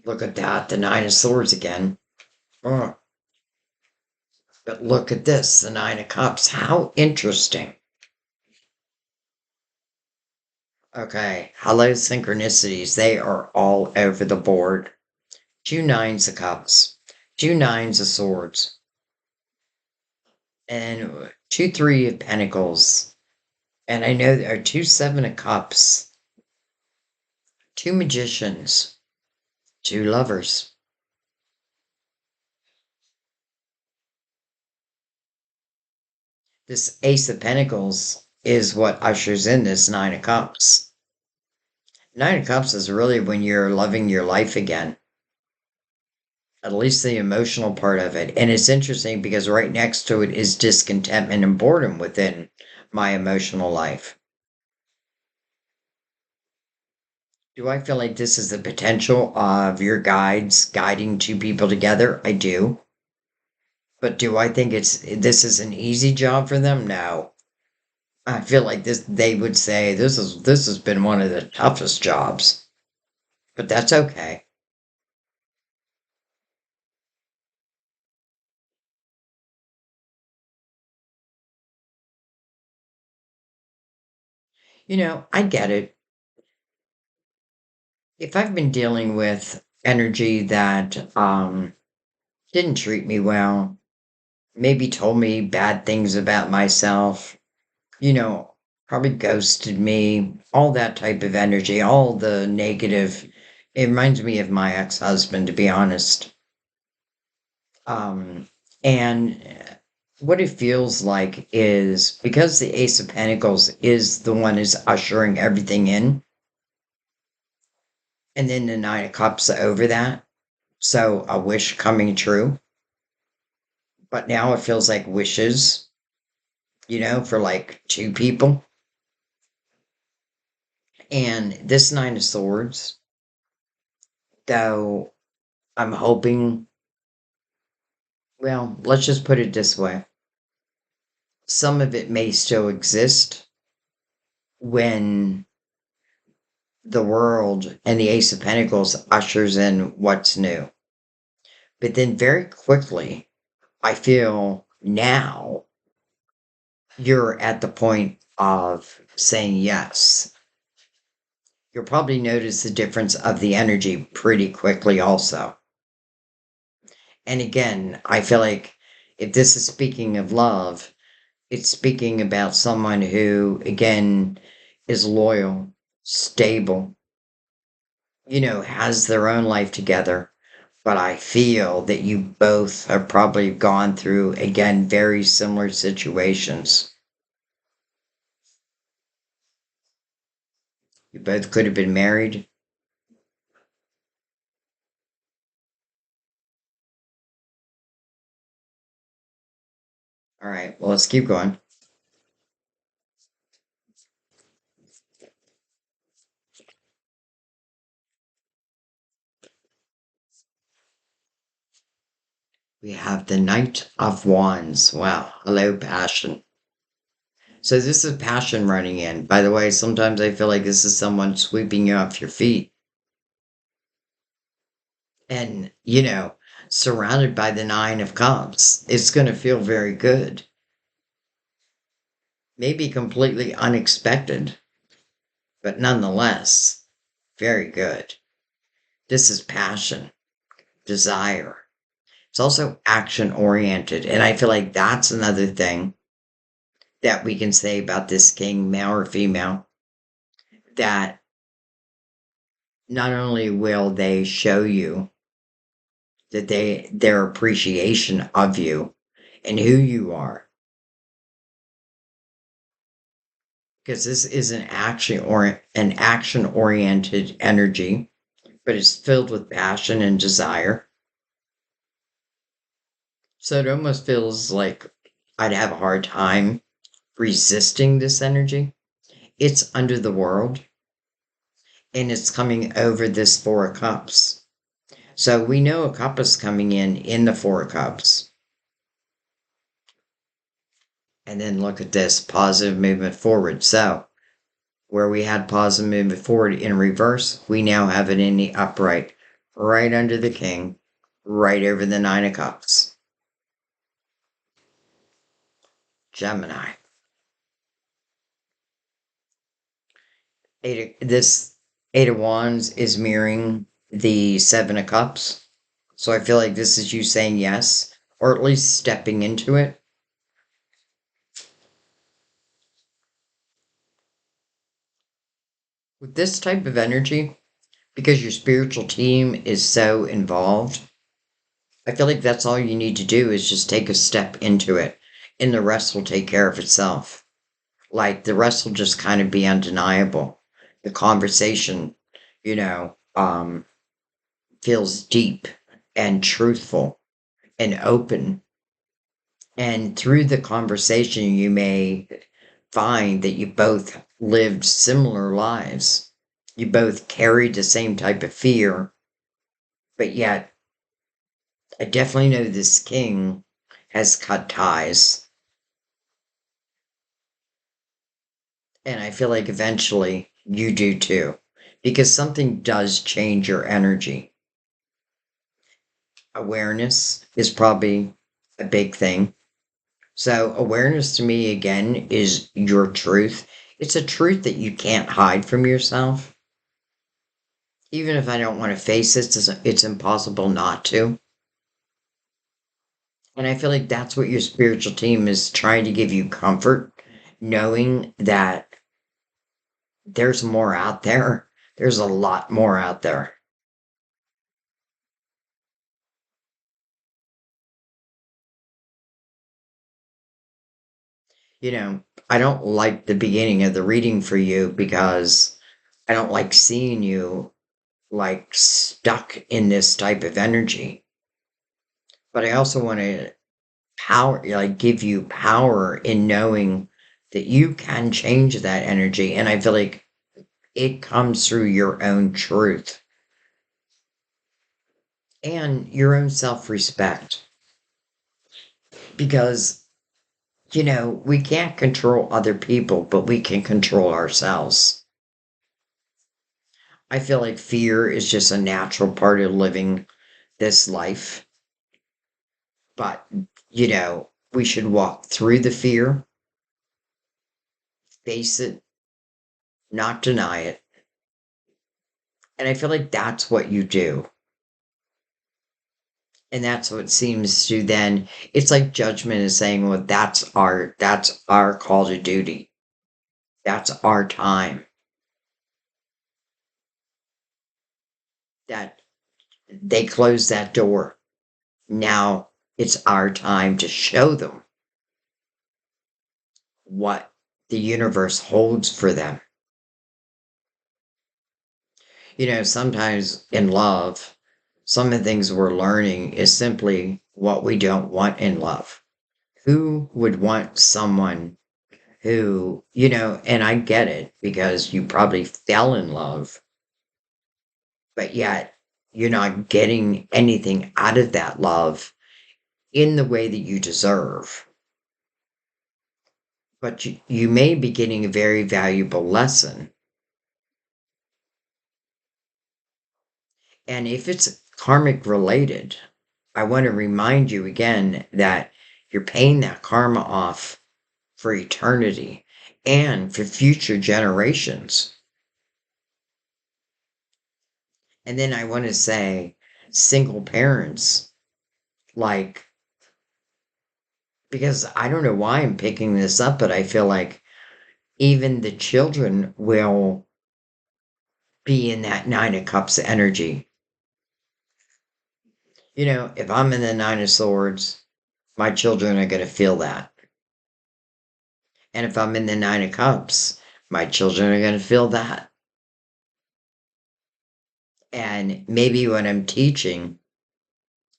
Speaker 1: Look at that, the Nine of Swords again. Oh, but look at this, the Nine of Cups. How interesting. Okay, hello synchronicities. They are all over the board. Two Nines of Cups, two Nines of Swords, and two Three of Pentacles. And I know there are two Seven of Cups, two Magicians, two Lovers. This Ace of Pentacles is what ushers in this Nine of Cups. Nine of Cups is really when you're loving your life again, at least the emotional part of it. And it's interesting because right next to it is discontentment and boredom within my emotional life. Do I feel like this is the potential of your guides guiding two people together? I do. But do I think this is an easy job for them? No. I feel like this they would say this has been one of the toughest jobs. But that's okay. I get it. If I've been dealing with energy that didn't treat me well, maybe told me bad things about myself, you know, probably ghosted me, all that type of energy, all the negative. It reminds me of my ex-husband, to be honest. And what it feels like is because the Ace of Pentacles is the one is ushering everything in, and then the Nine of Cups over that. So a wish coming true. But now it feels like wishes, for like two people. And this Nine of Swords, though I'm hoping, well, let's just put it this way. Some of it may still exist when the world and the Ace of Pentacles ushers in what's new. But then very quickly, I feel now you're at the point of saying yes. You'll probably notice the difference of the energy pretty quickly, also. And again, I feel like if this is speaking of love, it's speaking about someone who, again, is loyal, stable, has their own life together. But I feel that you both have probably gone through, again, very similar situations. You both could have been married. All right, well, let's keep going. We have the Knight of Wands. Wow, hello, passion. So this is passion running in. By the way, sometimes I feel like this is someone sweeping you off your feet. And, surrounded by the Nine of Cups, it's going to feel very good. Maybe completely unexpected, but nonetheless, very good. This is passion, desire. It's also action oriented. And I feel like that's another thing that we can say about this king, male or female, that not only will they show you that their appreciation of you and who you are, because this is an action oriented energy, but it's filled with passion and desire. So it almost feels like I'd have a hard time resisting this energy. It's under the world and it's coming over this Four of Cups. So we know a cup is coming in the Four of Cups. And then look at this positive movement forward. So where we had positive movement forward in reverse, we now have it in the upright, right under the king, right over the Nine of Cups. Gemini. This Eight of Wands is mirroring the Seven of Cups. So I feel like this is you saying yes, or at least stepping into it. With this type of energy, because your spiritual team is so involved, I feel like that's all you need to do is just take a step into it, and the rest will take care of itself. Like the rest will just kind of be undeniable. The conversation, you know, feels deep and truthful and open. And through the conversation, you may find that you both lived similar lives. You both carried the same type of fear, but yet I definitely know this king has cut ties. And I feel like eventually you do too, because something does change your energy. Awareness is probably a big thing. So, awareness to me, again, is your truth. It's a truth that you can't hide from yourself. Even if I don't want to face it, it's impossible not to. And I feel like that's what your spiritual team is trying to give you comfort, knowing that there's more out there. There's a lot more out there. I don't like the beginning of the reading for you because I don't like seeing you like stuck in this type of energy. But I also want to give you power in knowing that you can change that energy. And I feel like it comes through your own truth and your own self respect. Because, we can't control other people, but we can control ourselves. I feel like fear is just a natural part of living this life. But, we should walk through the fear, face it, not deny it. And I feel like that's what you do. And that's what seems to then, it's like judgment is saying, well, that's our call to duty. That's our time. That they close that door. Now it's our time to show them what the universe holds for them. Sometimes in love, some of the things we're learning is simply what we don't want in love. Who would want someone who, and I get it because you probably fell in love, but yet you're not getting anything out of that love in the way that you deserve. But you may be getting a very valuable lesson. And if it's karmic related, I want to remind you again that you're paying that karma off for eternity and for future generations. And then I want to say, single parents, like, because I don't know why I'm picking this up, but I feel like even the children will be in that Nine of Cups energy. If I'm in the Nine of Swords, my children are going to feel that. And if I'm in the Nine of Cups, my children are going to feel that. And maybe what I'm teaching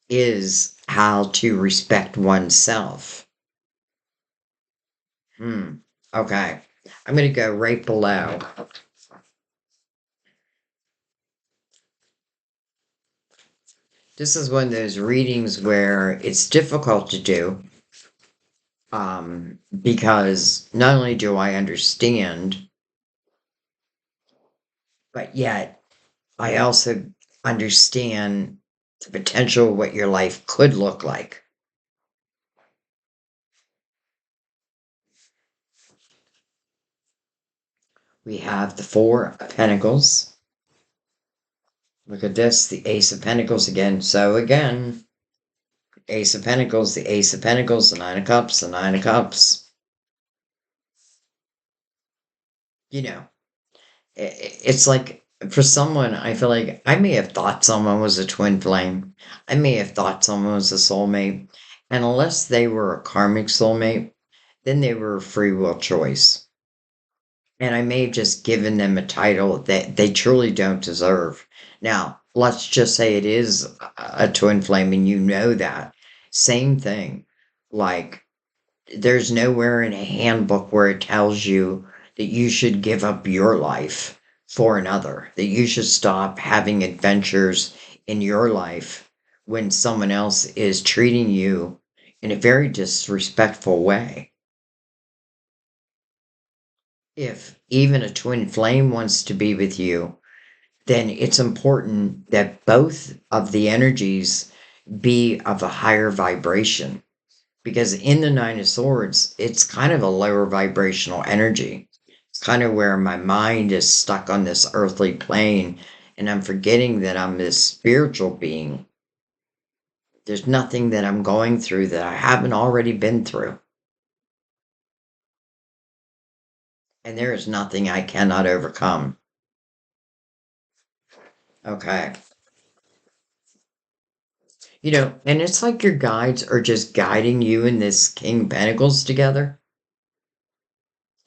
Speaker 1: is how to respect oneself. Okay. I'm going to go right below. This is one of those readings where it's difficult to do, because not only do I understand, but yet I also understand the potential of what your life could look like. We have the Four of Pentacles. Look at this, the Ace of Pentacles again. So again, Ace of Pentacles, the Ace of Pentacles, the Nine of Cups, the Nine of Cups. You know, it's like for someone, I feel like I may have thought someone was a twin flame. I may have thought someone was a soulmate. And unless they were a karmic soulmate, then they were a free will choice. And I may have just given them a title that they truly don't deserve. Now, let's just say it is a twin flame and you know that. Same thing. Like, there's nowhere in a handbook where it tells you that you should give up your life for another, that you should stop having adventures in your life when someone else is treating you in a very disrespectful way. If even a twin flame wants to be with you, then it's important that both of the energies be of a higher vibration. Because in the Nine of Swords, it's kind of a lower vibrational energy. It's kind of where my mind is stuck on this earthly plane and I'm forgetting that I'm this spiritual being. There's nothing that I'm going through that I haven't already been through. And there is nothing I cannot overcome. Okay. And it's like your guides are just guiding you in this King Pentacles together.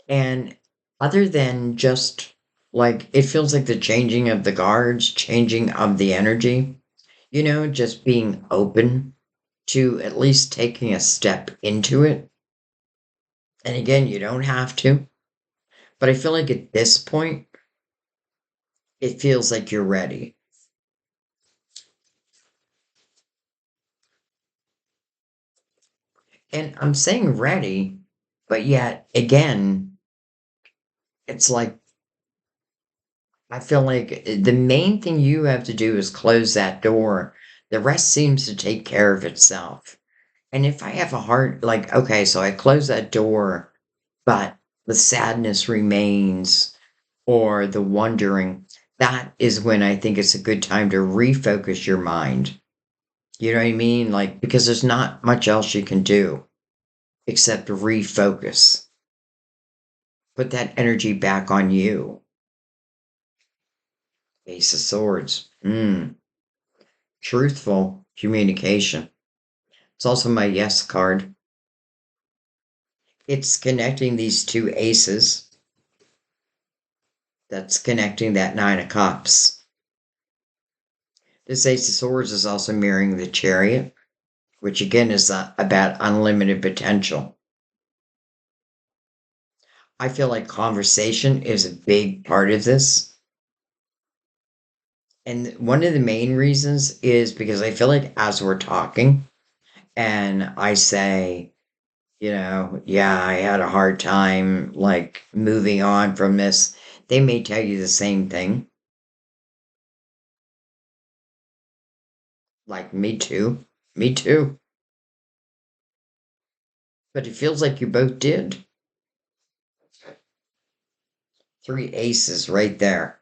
Speaker 1: And other than just like, it feels like the changing of the guards, changing of the energy, just being open to at least taking a step into it. And again, you don't have to, but I feel like at this point, it feels like you're ready. And I'm saying ready, but yet again, it's like I feel like the main thing you have to do is close that door. The rest seems to take care of itself. And if I have a heart, like, okay, so I close that door, but the sadness remains or the wondering, that is when I think it's a good time to refocus your mind. You know what I mean? Like, because there's not much else you can do except refocus. Put that energy back on you. Ace of Swords. Truthful communication. It's also my yes card. It's connecting these two aces. That's connecting that Nine of Cups. This Ace of Swords is also mirroring the Chariot, which again is about unlimited potential. I feel like conversation is a big part of this. And one of the main reasons is because I feel like as we're talking and I say, yeah, I had a hard time like moving on from this, they may tell you the same thing. Like, me too. Me too. But it feels like you both did. Three aces right there.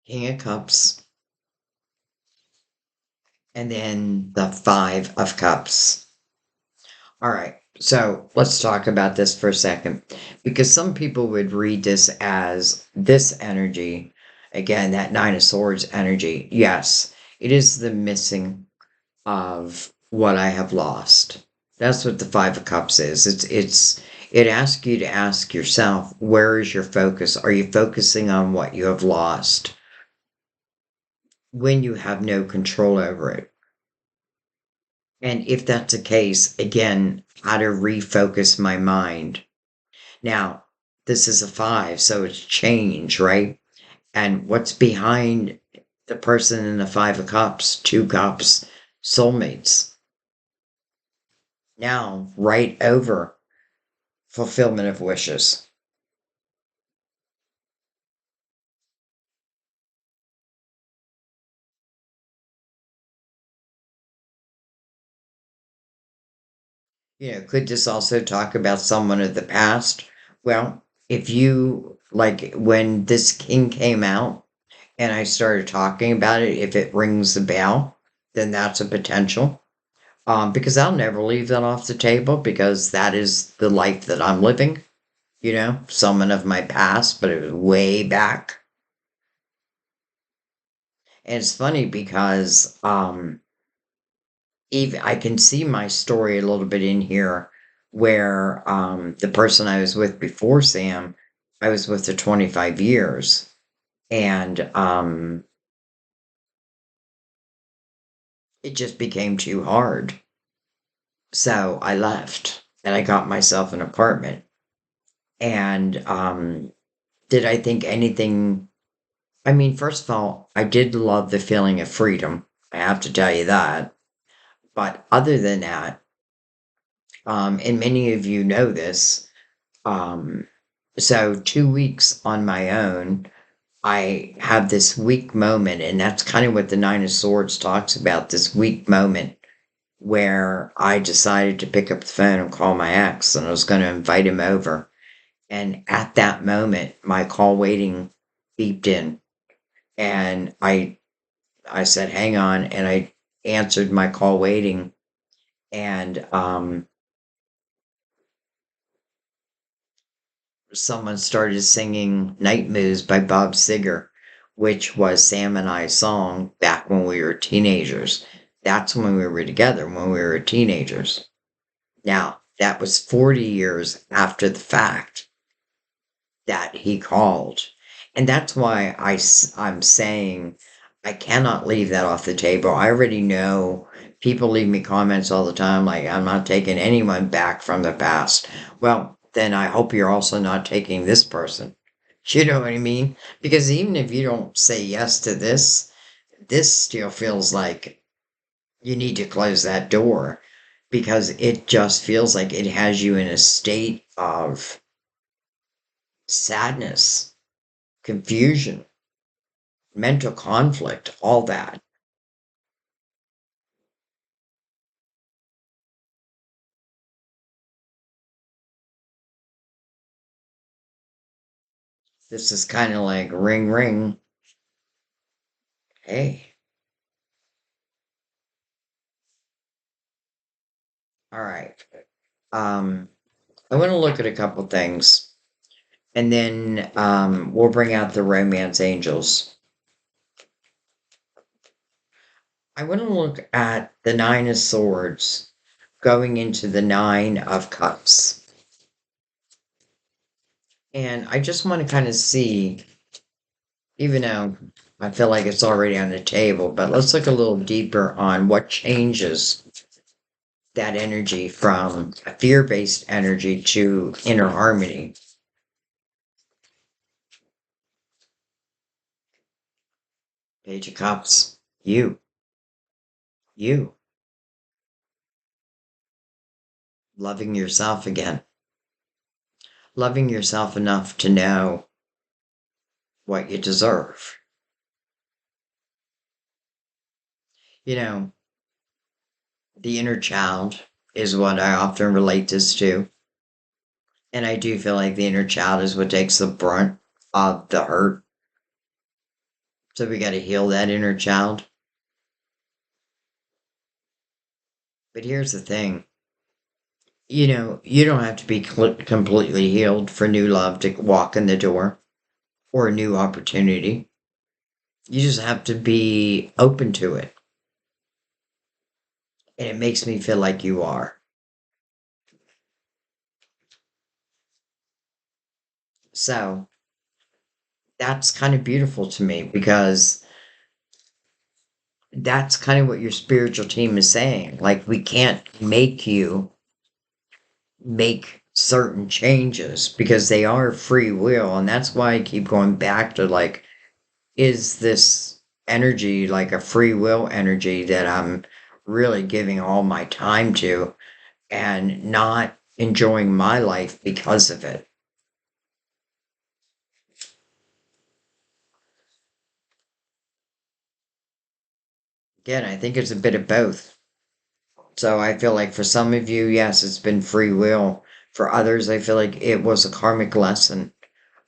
Speaker 1: King of Cups, and then the Five of Cups. All right, so let's talk about this for a second because some people would read this as this energy, again, that Nine of Swords energy. Yes, it is the missing of what I have lost. That's what the Five of Cups is. It asks you to ask yourself, where is your focus? Are you focusing on what you have lost when you have no control over it? And if that's the case, again, how to refocus my mind. Now, this is a five, so it's change, right? And what's behind the person in the Five of Cups, Two Cups, soulmates. Now, right over fulfillment of wishes. Could this also talk about someone of the past? Well, if you, like, when this king came out and I started talking about it, if it rings the bell, then that's a potential. Because I'll never leave that off the table because that is the life that I'm living. Someone of my past, but it was way back. And it's funny because even I can see my story a little bit in here where the person I was with before Sam, I was with for 25 years. And it just became too hard. So I left and I got myself an apartment. And did I think anything? I mean, first of all, I did love the feeling of freedom. I have to tell you that. But other than that, and many of you know this, um, so 2 weeks on my own, I have this weak moment, and that's kind of what the Nine of Swords talks about, this weak moment where I decided to pick up the phone and call my ex, and I was going to invite him over. And at that moment, my call waiting beeped in, and I said, "Hang on," and I answered my call waiting, and someone started singing "Night Moves" by Bob Seger, which was Sam and I's song back when we were teenagers. That's when we were together, when we were teenagers. Now, that was 40 years after the fact that he called. And that's why I'm saying I cannot leave that off the table. I already know people leave me comments all the time like, I'm not taking anyone back from the past. Well, then I hope you're also not taking this person. You know what I mean? Because even if you don't say yes to this still feels like you need to close that door because it just feels like it has you in a state of sadness, confusion, mental conflict, all that. This is kind of like ring, ring. Hey, all right. Um, I want to look at a couple things, and then we'll bring out the romance angels. I want to look at the Nine of Swords going into the Nine of Cups. And I just want to kind of see, even though I feel like it's already on the table, but let's look a little deeper on what changes that energy from a fear based energy to inner harmony. Page of Cups. You, loving yourself again, loving yourself enough to know what you deserve. You know, the inner child is what I often relate this to. And I do feel like the inner child is what takes the brunt of the hurt So we got to heal that inner child. But here's the thing, you don't have to be completely healed for new love to walk in the door or a new opportunity. You just have to be open to it. And it makes me feel like you are. So that's kind of beautiful to me because that's kind of what your spiritual team is saying. Like, we can't make you make certain changes because they are free will. And that's why I keep going back to, like, is this energy like a free will energy that I'm really giving all my time to and not enjoying my life because of it? Again, I think it's a bit of both. So I feel like for some of you, yes, it's been free will. For others, I feel like it was a karmic lesson.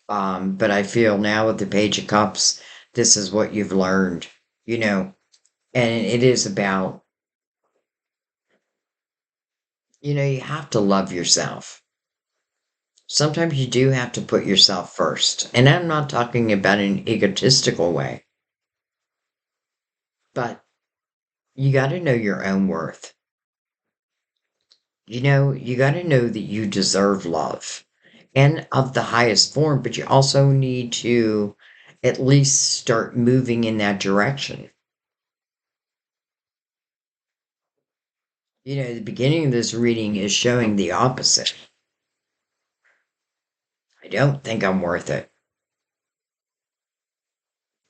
Speaker 1: But I feel now with the Page of Cups, this is what you've learned, you know, and it is about, you have to love yourself. Sometimes you do have to put yourself first. And I'm not talking about an egotistical way, but you got to know your own worth. You got to know that you deserve love and of the highest form, but you also need to at least start moving in that direction. The beginning of this reading is showing the opposite. I don't think I'm worth it.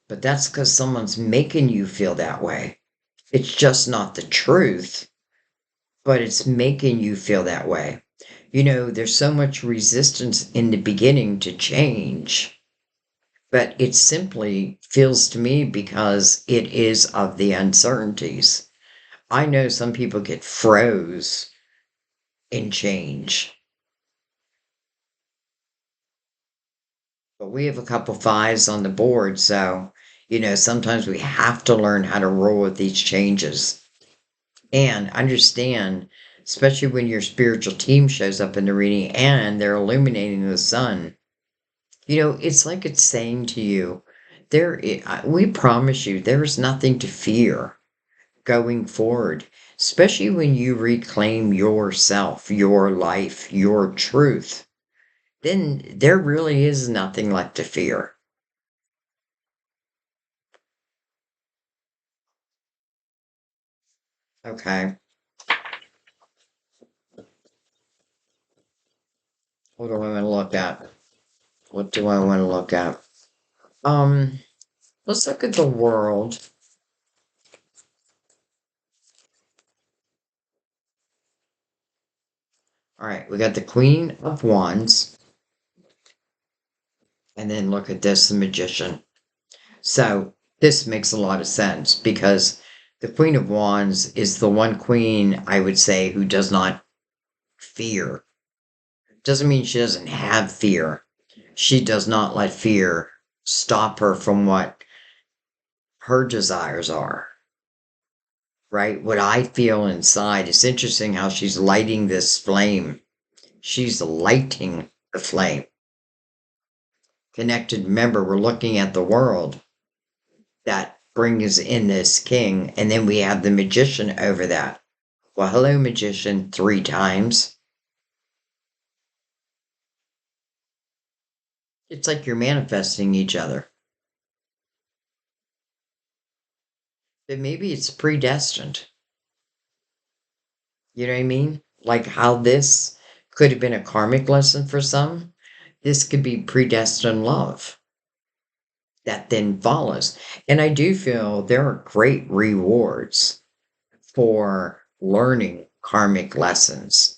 Speaker 1: But that's because someone's making you feel that way. It's just not the truth, but it's making you feel that way. There's so much resistance in the beginning to change, but it simply feels to me because it is of the uncertainties. I know some people get froze in change, but we have a couple fives on the board, so sometimes we have to learn how to roll with these changes and understand, especially when your spiritual team shows up in the reading and they're illuminating the sun. It's like it's saying to you, we promise you there's nothing to fear going forward, especially when you reclaim yourself, your life, your truth. Then there really is nothing left to fear. Okay. What do I want to look at? What do I want to look at? Um, let's look at the world. All right, we got the Queen of Wands, and then look at this, the Magician. So this makes a lot of sense because the Queen of Wands is the one queen, I would say, who does not fear. Doesn't mean she doesn't have fear. She does not let fear stop her from what her desires are, right? What I feel inside. It's interesting how she's lighting this flame. She's lighting the flame. Connected, remember, we're looking at the world that brings in this king, and then we have the magician over that. Well, hello, magician, three times. It's like you're manifesting each other. But maybe it's predestined. You know what I mean? Like how this could have been a karmic lesson for some. This could be predestined love that then follows. And I do feel there are great rewards for learning karmic lessons.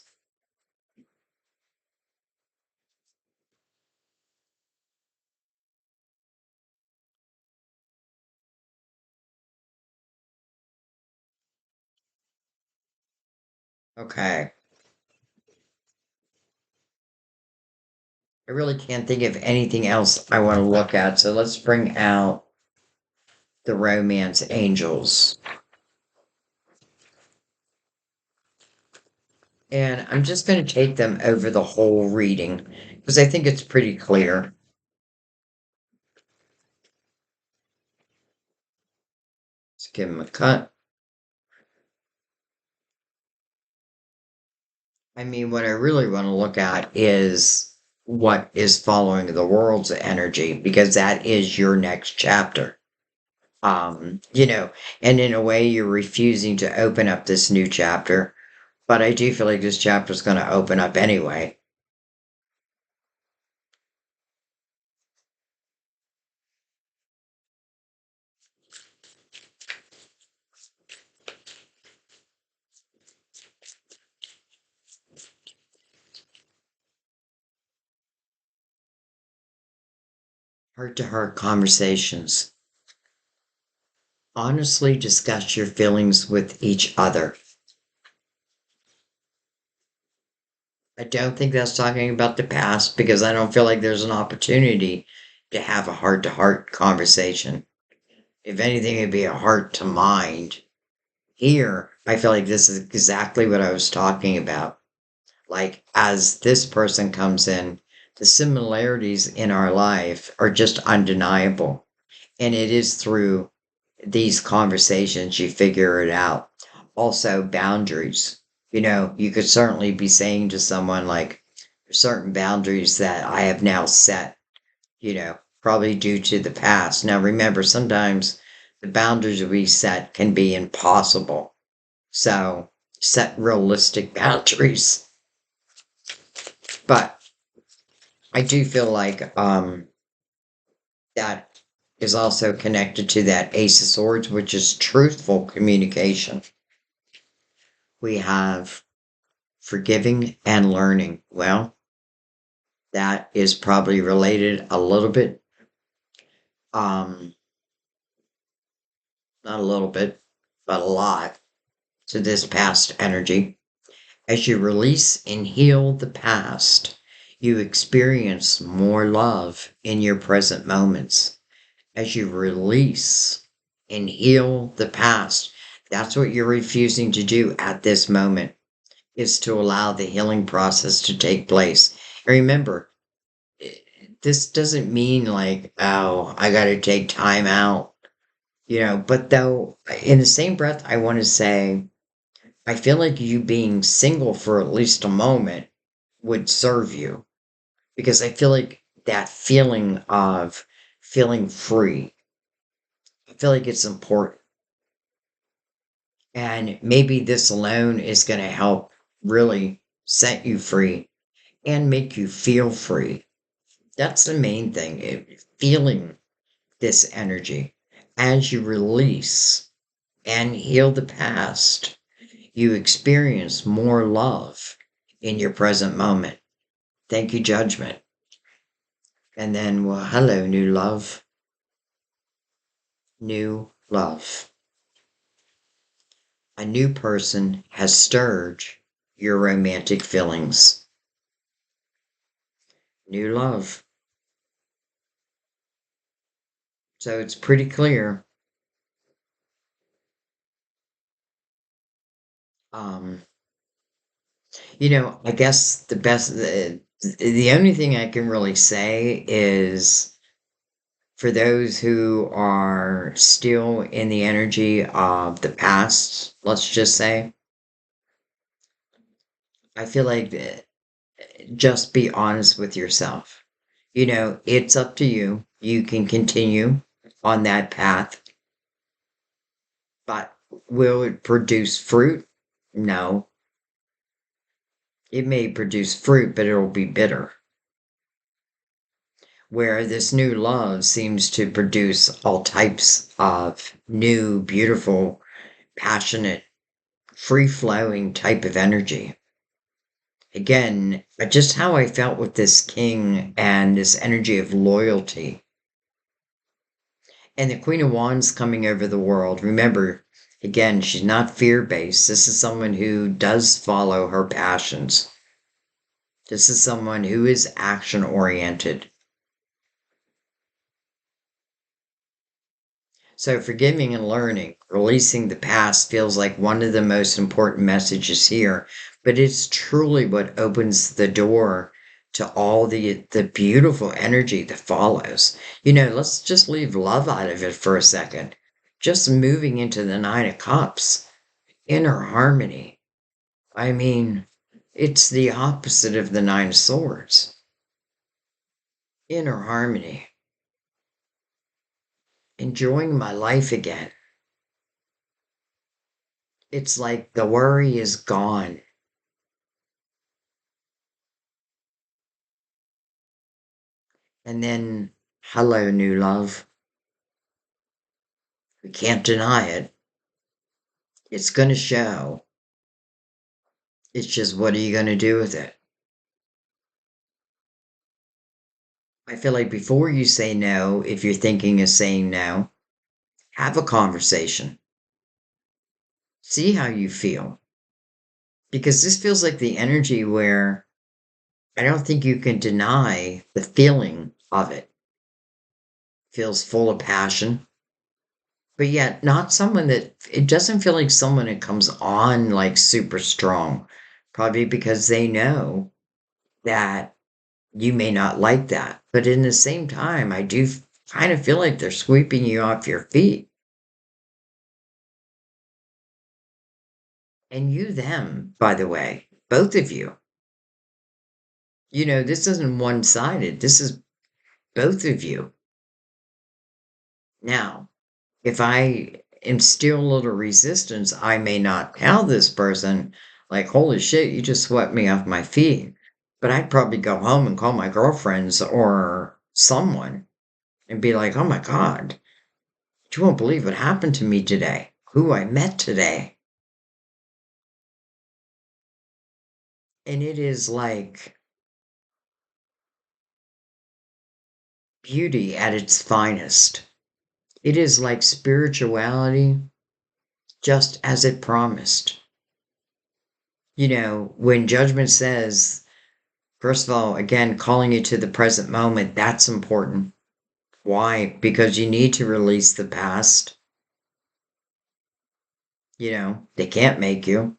Speaker 1: Okay. I really can't think of anything else I want to look at. So let's bring out the romance angels. And I'm just going to take them over the whole reading because I think it's pretty clear. Let's give them a cut. I mean, what I really want to look at is what is following the world's energy because that is your next chapter. You know, and in a way, you're refusing to open up this new chapter, but I do feel like this chapter is going to open up anyway. Heart to heart conversations. Honestly discuss your feelings with each other. I don't think that's talking about the past because I don't feel like there's an opportunity to have a heart to heart conversation. If anything, it'd be a heart to mind. Here, I feel like this is exactly what I was talking about. Like, as this person comes in, the similarities in our life are just undeniable. And it is through these conversations you figure it out. Also, boundaries. You know, you could certainly be saying to someone, like, certain boundaries that I have now set, you know, probably due to the past. Now, remember, sometimes the boundaries we set can be impossible. So, set realistic boundaries. But I do feel like that is also connected to that Ace of Swords, which is truthful communication. We have forgiving and learning. Well, that is probably related a little bit, um, not a little bit, but a lot to this past energy. As you release and heal the past, you experience more love in your present moments. As you release and heal the past, that's what you're refusing to do at this moment, is to allow the healing process to take place. And remember, this doesn't mean like, oh, I got to take time out, you know, but though in the same breath, I want to say, I feel like you being single for at least a moment would serve you because I feel like that feeling of feeling free, I feel like it's important. And maybe this alone is going to help really set you free and make you feel free. That's the main thing, feeling this energy. As you release and heal the past, you experience more love in your present moment. Thank you, Judgment. And then, well, hello, new love. New love. A new person has stirred your romantic feelings. New love. So it's pretty clear. Um, you know, I guess the only thing I can really say is for those who are still in the energy of the past, let's just say, I feel like just be honest with yourself. You know, it's up to you. You can continue on that path, but will it produce fruit? No. It may produce fruit, but it'll be bitter. Where this new love seems to produce all types of new, beautiful, passionate, free flowing type of energy. Again, just how I felt with this king and this energy of loyalty. And the Queen of Wands coming over the world. Remember, again, she's not fear based. This is someone who does follow her passions. This is someone who is action oriented. So, forgiving and learning, releasing the past feels like one of the most important messages here, but it's truly what opens the door to all the beautiful energy that follows. Let's just leave love out of it for a second. Just moving into the Nine of Cups, inner harmony. I mean, it's the opposite of the Nine of Swords. Inner harmony. Enjoying my life again. It's like the worry is gone. And then, hello, new love. We can't deny it. It's going to show. It's just, what are you going to do with it? I feel like before you say no, if you're thinking of saying no, have a conversation. See how you feel. Because this feels like the energy where I don't think you can deny the feeling of it. Feels full of passion, but yet not someone that it doesn't feel like someone that comes on like super strong, probably because they know that you may not like that. But in the same time, I do kind of feel like they're sweeping you off your feet. And you, them, by the way, both of you. This isn't one sided, this is both of you. Now, if I am still a little resistance, I may not tell this person, like, holy shit, you just swept me off my feet. But I'd probably go home and call my girlfriends or someone and be like, oh my God, you won't believe what happened to me today, who I met today. And it is like beauty at its finest. It is like spirituality, just as it promised. When judgment says, first of all, again, calling you to the present moment, that's important. Why? Because you need to release the past. They can't make you,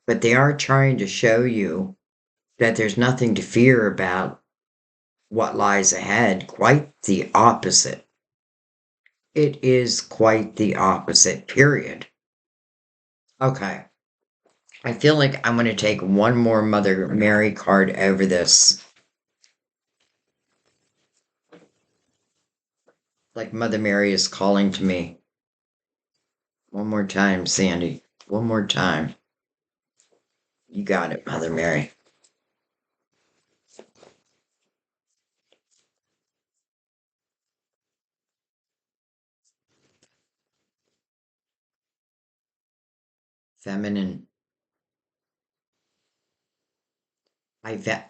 Speaker 1: but they are trying to show you that there's nothing to fear about what lies ahead. Quite the opposite. It is quite the opposite, period. Okay. I feel like I'm going to take one more Mother Mary card over this. Like Mother Mary is calling to me. One more time, Sandy. One more time. You got it, Mother Mary. Feminine.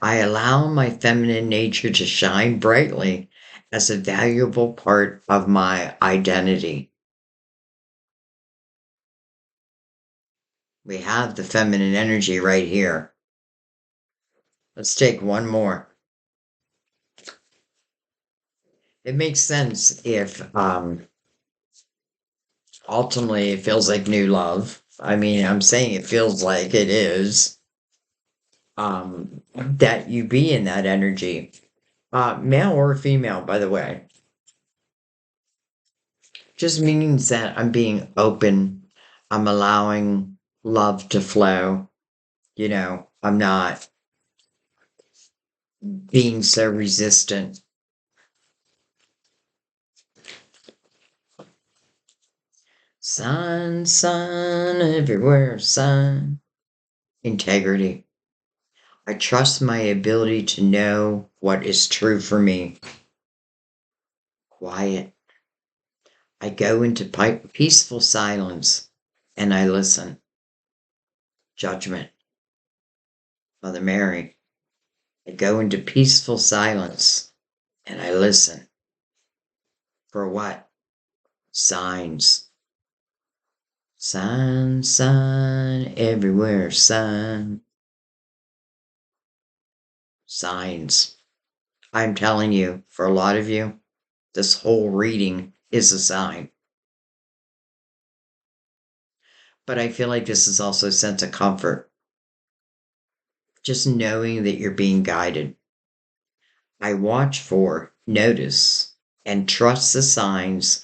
Speaker 1: I allow my feminine nature to shine brightly as a valuable part of my identity. We have the feminine energy right here. Let's take one more. It makes sense if ultimately it feels like new love. I mean, I'm saying it feels like it is that you be in that energy. Male or female, by the way. Just means that I'm being open. I'm allowing love to flow. I'm not being so resistant. Sun, sun, everywhere, sun. Integrity. I trust my ability to know what is true for me. Quiet. I go into peaceful silence and I listen. Judgment. Mother Mary. I go into peaceful silence and I listen. For what? Signs. Sun, sun, everywhere, sun. Signs. I'm telling you, for a lot of you, this whole reading is a sign. But I feel like this is also a sense of comfort. Just knowing that you're being guided. I watch for, notice, and trust the signs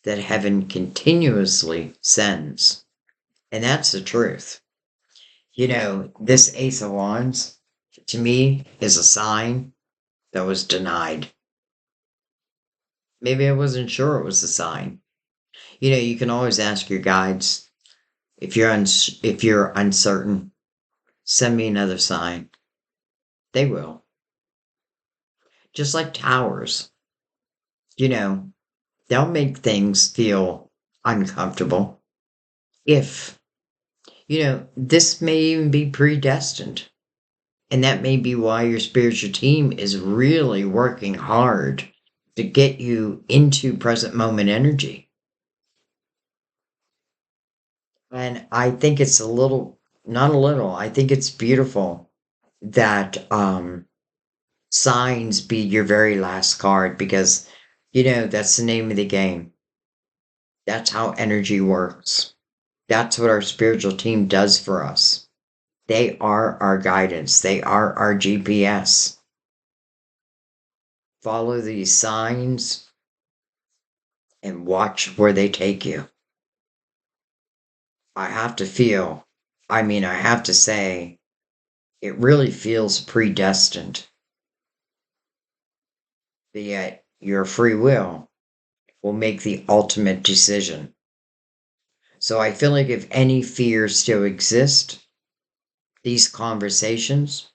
Speaker 1: that heaven continuously sends. And that's the truth. This Ace of Wands, to me, is a sign that was denied. Maybe I wasn't sure it was a sign. You can always ask your guides if you're uncertain, send me another sign. They will. Just like towers, you know, they'll make things feel uncomfortable. If, this may even be predestined. And that may be why your spiritual team is really working hard to get you into present moment energy. And I think it's not a little, I think it's beautiful that signs be your very last card because, that's the name of the game. That's how energy works. That's what our spiritual team does for us. They are our guidance, they are our GPS. Follow these signs and watch where they take you. I have to feel, I have to say, it really feels predestined. But yet, your free will make the ultimate decision. So I feel like if any fears still exist, these conversations,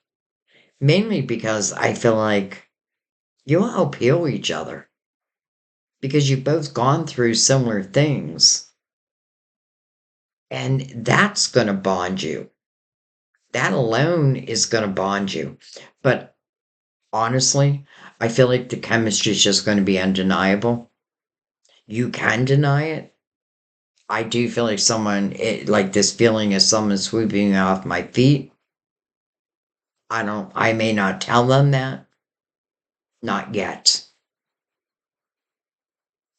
Speaker 1: mainly because I feel like you'll help heal each other because you've both gone through similar things. And that's going to bond you. That alone is going to bond you. But honestly, I feel like the chemistry is just going to be undeniable. You can deny it. I do feel like like this feeling of someone sweeping off my feet. I may not tell them that. Not yet.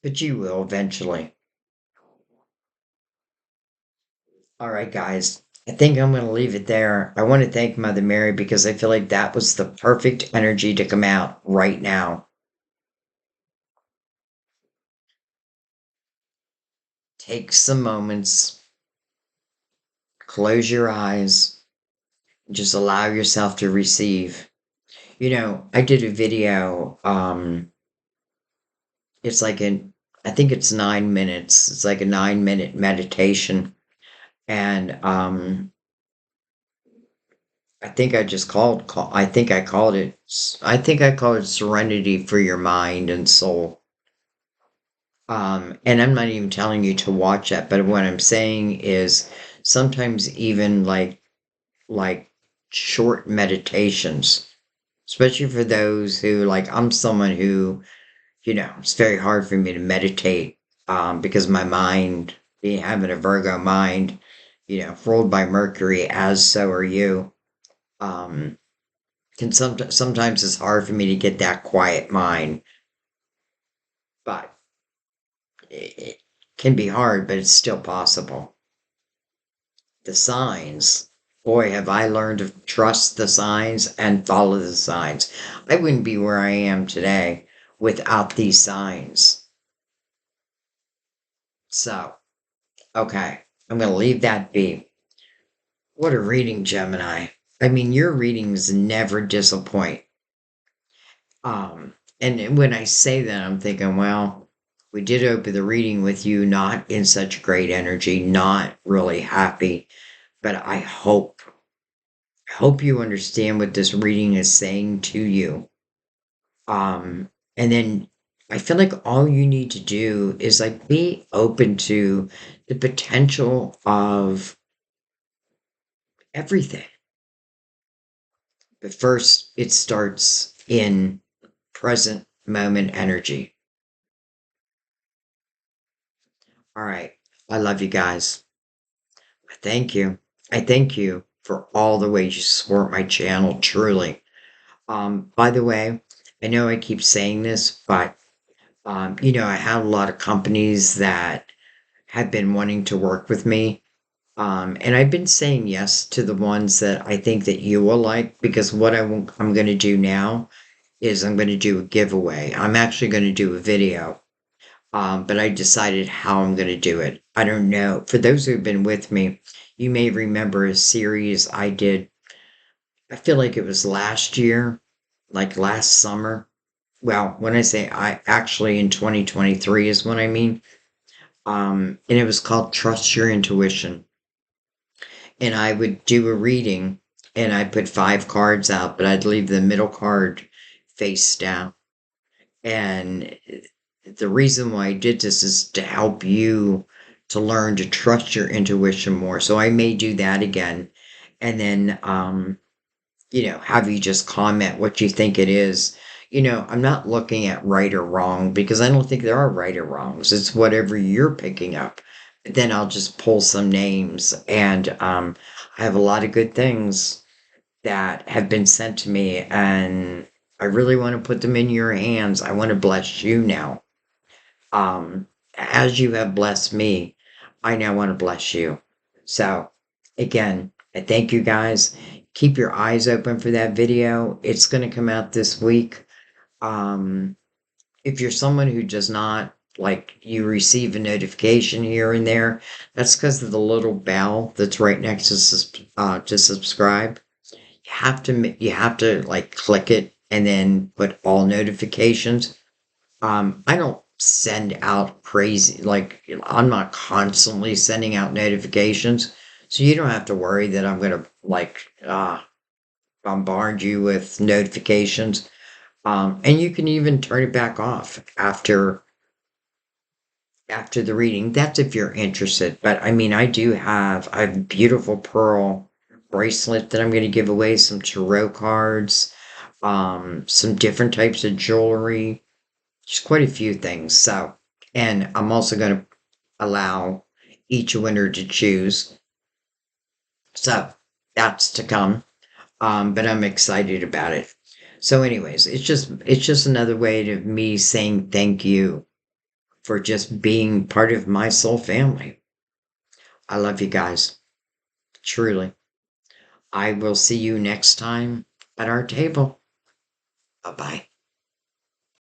Speaker 1: But you will eventually. All right, guys. I think I'm going to leave it there. I want to thank Mother Mary because I feel like that was the perfect energy to come out right now. Take some moments, close your eyes, just allow yourself to receive. I did a video, it's like I think it's 9 minutes. It's like a 9-minute meditation. And I think I just I think I called it Serenity for Your Mind and Soul. And I'm not even telling you to watch that, but what I'm saying is sometimes even like short meditations, especially for those who I'm someone who, it's very hard for me to meditate, because my mind, being having a Virgo mind, ruled by Mercury, as so are you, um, sometimes it's hard for me to get that quiet mind, but it can be hard, but it's still possible. The signs. Boy, have I learned to trust the signs and follow the signs. I wouldn't be where I am today without these signs. So, okay, I'm going to leave that be. What a reading, Gemini. Your readings never disappoint. And when I say that, I'm thinking, well, we did open the reading with you not in such great energy, not really happy, but I hope you understand what this reading is saying to you. And then I feel like all you need to do is be open to the potential of everything. But first, it starts in present moment energy. All right. I love you guys. Thank you. I thank you for all the ways you support my channel, truly. By the way, I know I keep saying this, but I have a lot of companies that have been wanting to work with me. And I've been saying yes to the ones that I think that you will like because I'm going to do now is I'm going to do a giveaway. I'm actually going to do a video, but I decided how I'm going to do it. I don't know. For those who've been with me, you may remember a series I did. I feel like it was last year, like last summer. Well, when I say I actually in 2023 is what I mean. And it was called Trust Your Intuition. And I would do a reading and I'd put five cards out, but I'd leave the middle card face down. And the reason why I did this is to help you to learn to trust your intuition more. So I may do that again. And then, have you just comment what you think it is. I'm not looking at right or wrong because I don't think there are right or wrongs. It's whatever you're picking up. Then I'll just pull some names and I have a lot of good things that have been sent to me and I really want to put them in your hands. I want to bless you now. As you have blessed me, I now want to bless you. So, again, I thank you guys. Keep your eyes open for that video. It's going to come out this week. Um, if you're someone who does not like you receive a notification here and there, that's because of the little bell that's right next to subscribe. You have to like click it and then put all notifications. I don't send out crazy, like, I'm not constantly sending out notifications. So you don't have to worry that I'm going to, like, bombard you with notifications. And you can even turn it back off after the reading. That's if you're interested. But I mean, I have a beautiful pearl bracelet that I'm going to give away, some tarot cards, some different types of jewelry, just quite a few things. So, and I'm also going to allow each winner to choose. So that's to come. But I'm excited about it. So, anyways, it's just another way to me saying thank you for just being part of my soul family. I love you guys. Truly. I will see you next time at our table. Bye bye.